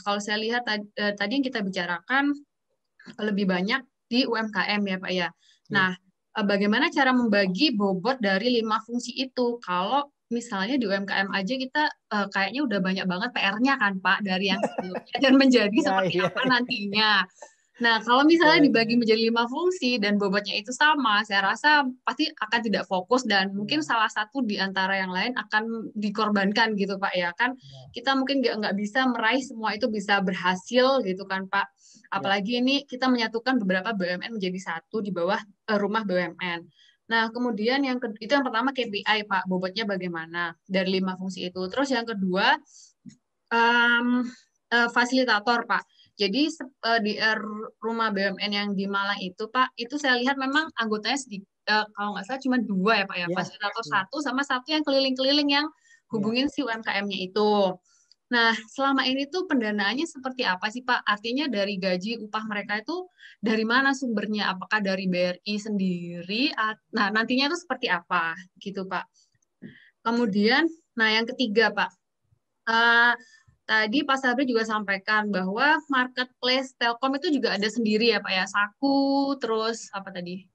kalau saya lihat tadi yang kita bicarakan lebih banyak di UMKM ya Pak ya. Nah, bagaimana cara membagi bobot dari 5 fungsi itu? Kalau misalnya di UMKM aja kita kayaknya udah banyak banget PR-nya kan Pak dari yang sebelumnya dan menjadi seperti apa nantinya. Nah, kalau misalnya dibagi menjadi 5 fungsi dan bobotnya itu sama, saya rasa pasti akan tidak fokus dan mungkin salah satu di antara yang lain akan dikorbankan gitu Pak ya kan. Kita mungkin nggak bisa meraih semua itu bisa berhasil gitu kan Pak. Apalagi ini kita menyatukan beberapa BUMN menjadi satu di bawah rumah BUMN. Nah, kemudian itu yang pertama KPI Pak, bobotnya bagaimana dari 5 fungsi itu. Terus yang kedua fasilitator Pak. Jadi di rumah BUMN yang di Malang itu Pak, itu saya lihat memang anggotanya sedikit, kalau nggak salah cuma 2 ya Pak ya, fasilitator 1 sama 1 yang keliling-keliling yang hubungin si UMKM-nya itu. Nah, selama ini tuh pendanaannya seperti apa sih Pak? Artinya dari gaji upah mereka itu dari mana sumbernya? Apakah dari BRI sendiri? Nah, nantinya itu seperti apa gitu Pak? Kemudian, nah yang ketiga Pak, tadi Pak Sabri juga sampaikan bahwa marketplace Telkom itu juga ada sendiri ya Pak ya, Saku, terus apa tadi?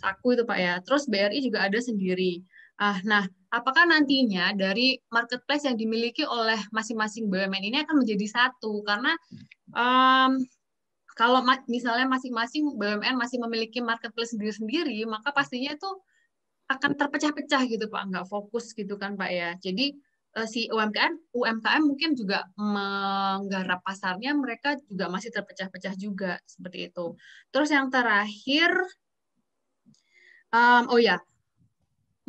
Saku itu Pak ya, terus BRI juga ada sendiri. Nah, apakah nantinya dari marketplace yang dimiliki oleh masing-masing BUMN ini akan menjadi satu? Karena kalau misalnya masing-masing BUMN masih memiliki marketplace sendiri-sendiri, maka pastinya itu akan terpecah-pecah gitu Pak, nggak fokus gitu kan Pak ya. Jadi si UMKM mungkin juga menggarap pasarnya, mereka juga masih terpecah-pecah juga seperti itu. Terus yang terakhir,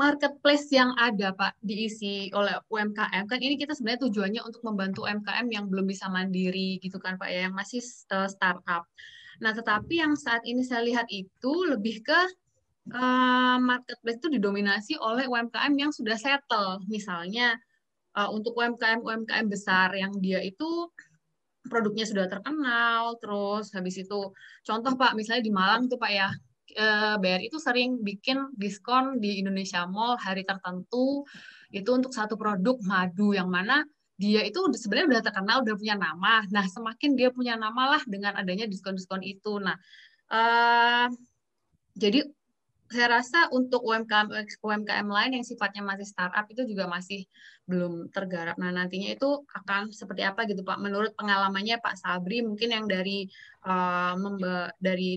marketplace yang ada Pak diisi oleh UMKM kan ini kita sebenarnya tujuannya untuk membantu UMKM yang belum bisa mandiri gitu kan Pak ya, yang masih startup. Nah tetapi yang saat ini saya lihat itu lebih ke marketplace itu didominasi oleh UMKM yang sudah settle. Misalnya untuk UMKM besar yang dia itu produknya sudah terkenal, terus habis itu contoh Pak misalnya di Malang tuh Pak ya, BRI itu sering bikin diskon di Indonesia Mall hari tertentu itu untuk satu produk madu yang mana dia itu sebenarnya udah terkenal, udah punya nama. Nah, semakin dia punya nama lah dengan adanya diskon-diskon itu. Nah, jadi saya rasa untuk UMKM lain yang sifatnya masih startup itu juga masih belum tergarap. Nah, nantinya itu akan seperti apa gitu Pak? Menurut pengalamannya Pak Sabri, mungkin yang dari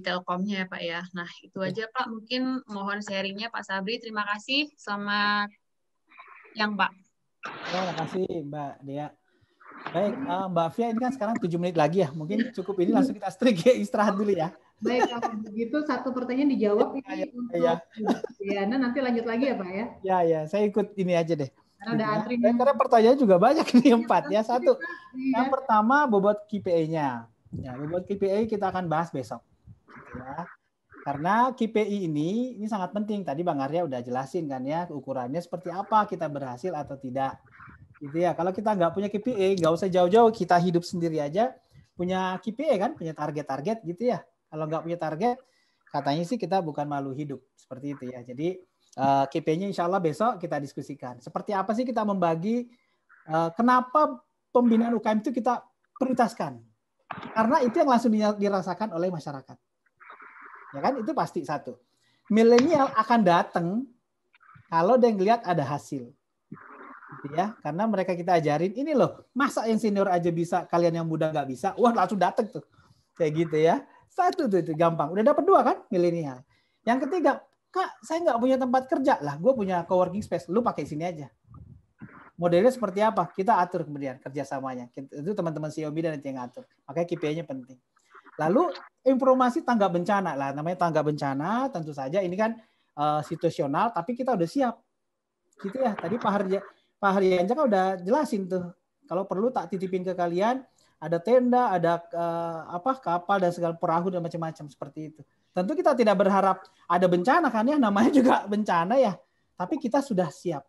Telkomnya ya Pak ya. Nah, itu aja Pak. Mungkin mohon sharingnya Pak Sabri. Terima kasih. Selamat siang Pak. Terima kasih Mbak Dea. Baik, Mbak Fia ini kan sekarang 7 menit lagi ya. Mungkin cukup ini langsung kita istirahat dulu ya. Baik, kalau begitu satu pertanyaan dijawab ini untuk Diana, nanti lanjut lagi ya Pak ya? Ya, saya ikut ini aja deh. Karena udah antri. Karena pertanyaan juga banyak nih 4 ya. 1. Yang pertama bobot KPI-nya. Ya, bobot KPI kita akan bahas besok. Gitu ya. Karena KPI ini sangat penting. Tadi Bang Arya udah jelasin kan ya, ukurannya seperti apa kita berhasil atau tidak. Gitu ya. Kalau kita nggak punya KPI, nggak usah jauh-jauh, kita hidup sendiri aja punya KPI kan, punya target-target gitu ya. Kalau nggak punya target, katanya sih kita bukan makhluk hidup. Seperti itu ya. Jadi KPI-nya insya Allah besok kita diskusikan. Seperti apa sih kita membagi, kenapa pembinaan UKM itu kita prioritaskan. Karena itu yang langsung dirasakan oleh masyarakat. Ya kan, itu pasti satu. Milenial akan datang kalau dia ngelihat ada hasil. Gitu ya, karena mereka kita ajarin, ini loh, masa yang senior aja bisa, kalian yang muda nggak bisa, wah langsung datang tuh. Kayak gitu ya. Satu tuh itu gampang. Udah dapat 2 kan, milenial. Yang ketiga, Kak, saya nggak punya tempat kerja lah, gue punya coworking space, lu pakai sini aja. Modelnya seperti apa? Kita atur kemudian kerjasamanya. Itu teman-teman CEO dan nanti yang atur. Makanya KPI-nya penting. Lalu informasi tanggap bencana lah, namanya tanggap bencana. Tentu saja ini kan situasional, tapi kita udah siap. Gitu ya. Tadi Pak Haryanca kan udah jelasin tuh. Kalau perlu tak titipin ke kalian. Ada tenda, ada kapal dan segala perahu dan macam-macam seperti itu. Tentu kita tidak berharap ada bencana kan ya, namanya juga bencana ya. Tapi kita sudah siap.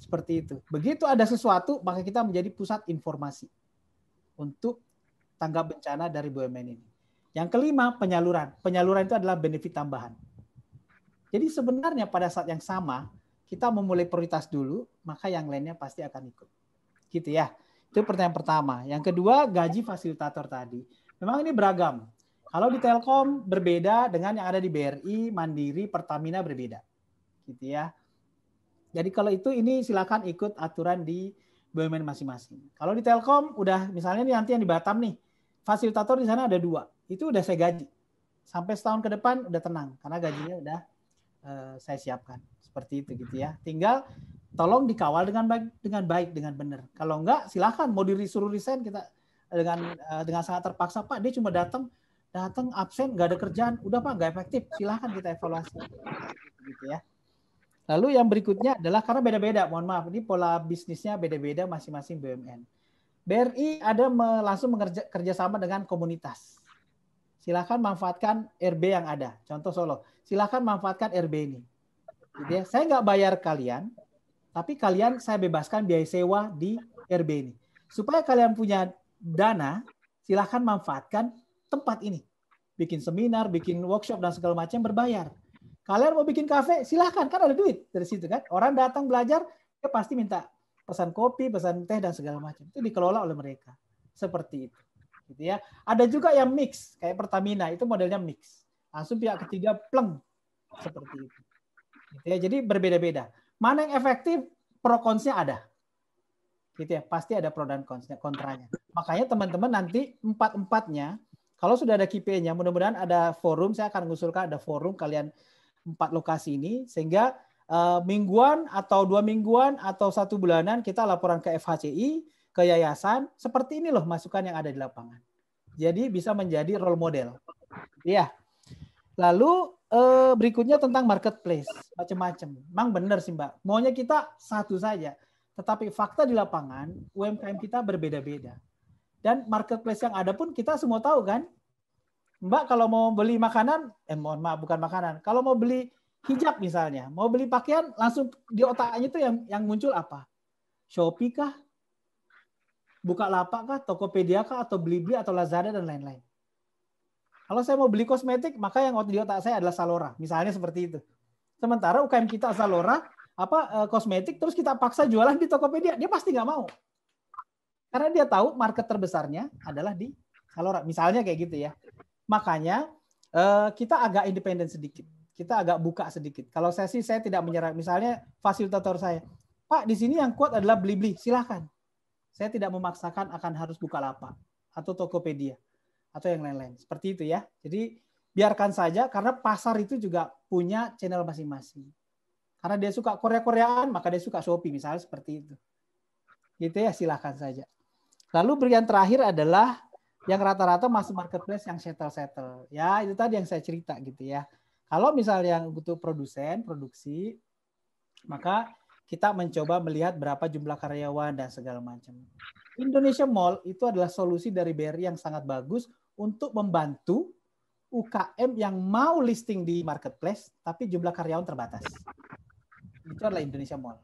Seperti itu. Begitu ada sesuatu, maka kita menjadi pusat informasi untuk tanggap bencana dari BUMN ini. Yang kelima, penyaluran. Penyaluran itu adalah benefit tambahan. Jadi sebenarnya pada saat yang sama, kita memulai prioritas dulu, maka yang lainnya pasti akan ikut. Gitu ya. Itu pertanyaan pertama. Yang kedua, gaji fasilitator tadi. Memang ini beragam. Kalau di Telkom berbeda dengan yang ada di BRI, Mandiri, Pertamina berbeda. Gitu ya. Jadi kalau itu ini silakan ikut aturan di BUMN masing-masing. Kalau di Telkom udah misalnya nih nanti yang di Batam nih, fasilitator di sana ada 2. Itu udah saya gaji. Sampai setahun ke depan udah tenang karena gajinya udah saya siapkan. Seperti itu gitu ya. Tinggal tolong dikawal dengan baik dengan benar. Kalau enggak silakan mau disuruh resign kita dengan sangat terpaksa, Pak, dia cuma datang absen, nggak ada kerjaan, udah Pak nggak efektif. Silakan kita evaluasi. Gitu ya. Lalu yang berikutnya adalah karena beda-beda, mohon maaf, ini pola bisnisnya beda-beda masing-masing BUMN. BRI ada langsung kerjasama dengan komunitas. Silakan manfaatkan RB yang ada. Contoh Solo, silakan manfaatkan RB ini. Gitu ya. Saya nggak bayar kalian, tapi kalian saya bebaskan biaya sewa di RB ini. Supaya kalian punya dana, silakan manfaatkan tempat ini. Bikin seminar, bikin workshop dan segala macam berbayar. Kalian mau bikin kafe, silahkan, kan ada duit dari situ kan. Orang datang belajar, dia pasti minta pesan kopi, pesan teh dan segala macam. Itu dikelola oleh mereka. Seperti itu. Gitu ya. Ada juga yang mix, kayak Pertamina, itu modelnya mix. Langsung pihak ketiga pleng. Seperti itu. Gitu ya. Jadi berbeda-beda. Mana yang efektif, pro cons-nya ada. Gitu ya. Pasti ada pro dan kontranya. Makanya teman-teman nanti 4-4-nya, kalau sudah ada KPI-nya, mudah-mudahan ada forum, saya akan mengusulkan ada forum kalian 4 lokasi ini sehingga mingguan atau 2 mingguan atau 1 bulanan kita laporan ke FHCI, ke yayasan, seperti ini loh masukan yang ada di lapangan. Jadi bisa menjadi role model. Ya. Lalu berikutnya tentang marketplace, macam-macam. Memang benar sih Mbak. Maunya kita satu saja, tetapi fakta di lapangan UMKM kita berbeda-beda. Dan marketplace yang ada pun kita semua tahu kan. Mbak kalau mau beli makanan, mohon maaf bukan makanan. Kalau mau beli hijab misalnya, mau beli pakaian, langsung di otaknya itu yang muncul apa? Shopee kah? Bukalapak kah? Tokopedia kah? Atau Blibli atau Lazada dan lain-lain. Kalau saya mau beli kosmetik, maka yang di otak saya adalah Zalora. Misalnya seperti itu. Sementara UKM kita Zalora, kosmetik, terus kita paksa jualan di Tokopedia, dia pasti nggak mau. Karena dia tahu market terbesarnya adalah di Zalora. Misalnya kayak gitu ya. Makanya kita agak independen sedikit. Kita agak buka sedikit. Kalau saya sih, saya tidak menyerah. Misalnya fasilitator saya, Pak, di sini yang kuat adalah Blibli. Silakan. Saya tidak memaksakan akan harus Bukalapak atau Tokopedia atau yang lain-lain. Seperti itu ya. Jadi biarkan saja karena pasar itu juga punya channel masing-masing. Karena dia suka Korea-Koreaan, maka dia suka Shopee misalnya seperti itu. Gitu ya, silakan saja. Lalu yang terakhir adalah yang rata-rata masuk marketplace yang settle-settle. Ya, itu tadi yang saya cerita gitu ya. Kalau misalnya yang butuh produksi, maka kita mencoba melihat berapa jumlah karyawan dan segala macam. Indonesia Mall itu adalah solusi dari BRI yang sangat bagus untuk membantu UKM yang mau listing di marketplace tapi jumlah karyawan terbatas. Itu adalah Indonesia Mall.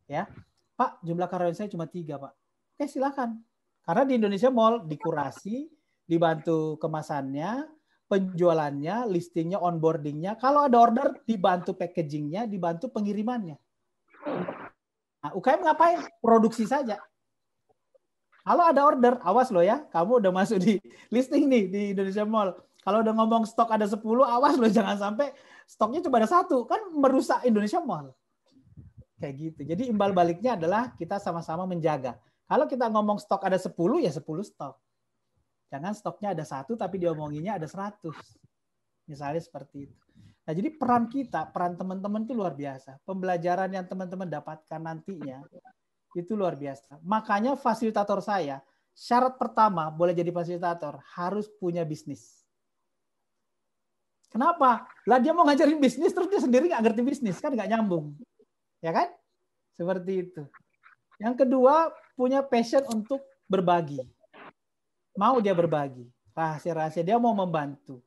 Ya, Pak, jumlah karyawan saya cuma 3, Pak. Oke, silakan. Karena di Indonesia Mall dikurasi, dibantu kemasannya, penjualannya, listingnya, onboardingnya. Kalau ada order, dibantu packagingnya, dibantu pengirimannya. Nah, UKM ngapain? Produksi saja. Kalau ada order, awas loh ya, kamu udah masuk di listing nih di Indonesia Mall. Kalau udah ngomong stok ada 10, awas loh jangan sampai stoknya cuma ada 1, kan merusak Indonesia Mall. Kayak gitu. Jadi imbal baliknya adalah kita sama-sama menjaga. Kalau kita ngomong stok ada 10, ya 10 stok. Jangan stoknya ada 1 tapi diomonginya ada 100. Misalnya seperti itu. Nah, jadi peran kita, peran teman-teman itu luar biasa. Pembelajaran yang teman-teman dapatkan nantinya itu luar biasa. Makanya fasilitator saya, syarat pertama boleh jadi fasilitator, harus punya bisnis. Kenapa? Lah dia mau ngajarin bisnis, terus dia sendiri nggak ngerti bisnis, kan nggak nyambung. Ya kan? Seperti itu. Yang kedua, punya passion untuk berbagi. Mau dia berbagi. Rahasia-rahasia, dia mau membantu.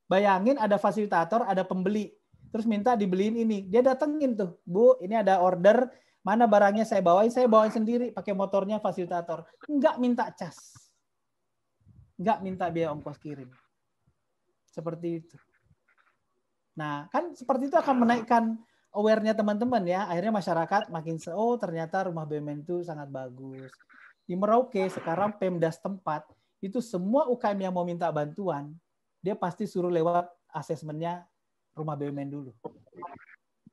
Bayangin ada fasilitator, ada pembeli. Terus minta dibeliin ini. Dia datengin tuh, Bu, ini ada order, mana barangnya saya bawain sendiri pakai motornya fasilitator. Enggak minta cas. Enggak minta biaya ongkos kirim. Seperti itu. Nah, kan seperti itu akan menaikkan aware-nya teman-teman ya. Akhirnya masyarakat makin ternyata rumah BUMN itu sangat bagus. Di Merauke sekarang Pemda setempat itu semua UKM yang mau minta bantuan, dia pasti suruh lewat asesmennya rumah BUMN dulu.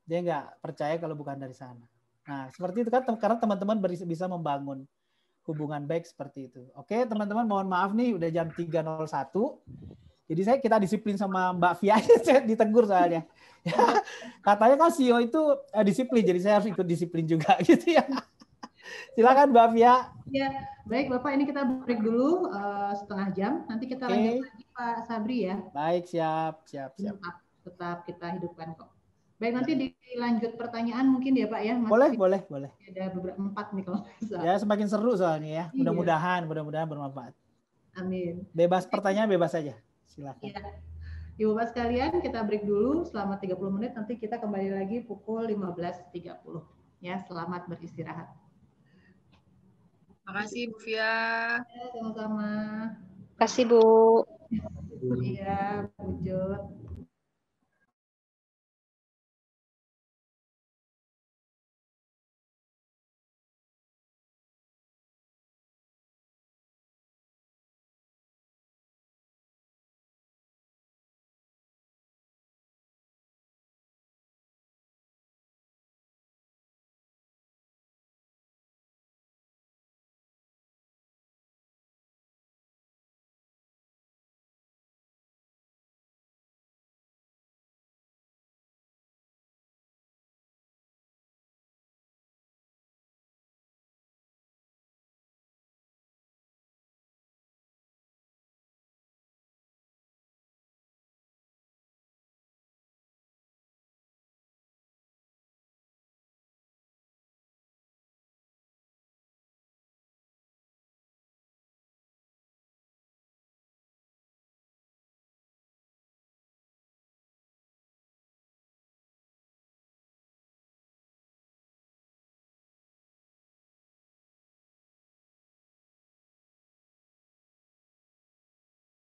Dia nggak percaya kalau bukan dari sana. Nah, seperti itu kan karena teman-teman bisa membangun hubungan baik seperti itu. Oke, teman-teman mohon maaf nih udah jam 3.01. Jadi kita disiplin sama Mbak Via, saya ditegur soalnya. Ya, katanya kan CEO itu disiplin, jadi saya harus ikut disiplin juga gitu ya. Silakan Mbak Via. Ya, baik Bapak, ini kita break dulu setengah jam. Nanti kita lanjut lagi Pak Sabri ya. Baik, siap. Tetap kita hidupkan kok. Baik, nanti dilanjut pertanyaan mungkin ya Pak ya. Boleh. Ada beberapa 4 nih kalau bisa. Ya, semakin seru soalnya ya. Mudah-mudahan bermanfaat. Amin. Bebas pertanyaan, bebas saja. Silakan. Ya. Ibu Bapak sekalian, kita break dulu selama 30 menit. Nanti kita kembali lagi pukul 15.30. Ya, selamat beristirahat. Terima kasih Bu Via. Ya, sama-sama. Terima kasih Bu. Iya, Bu Jod.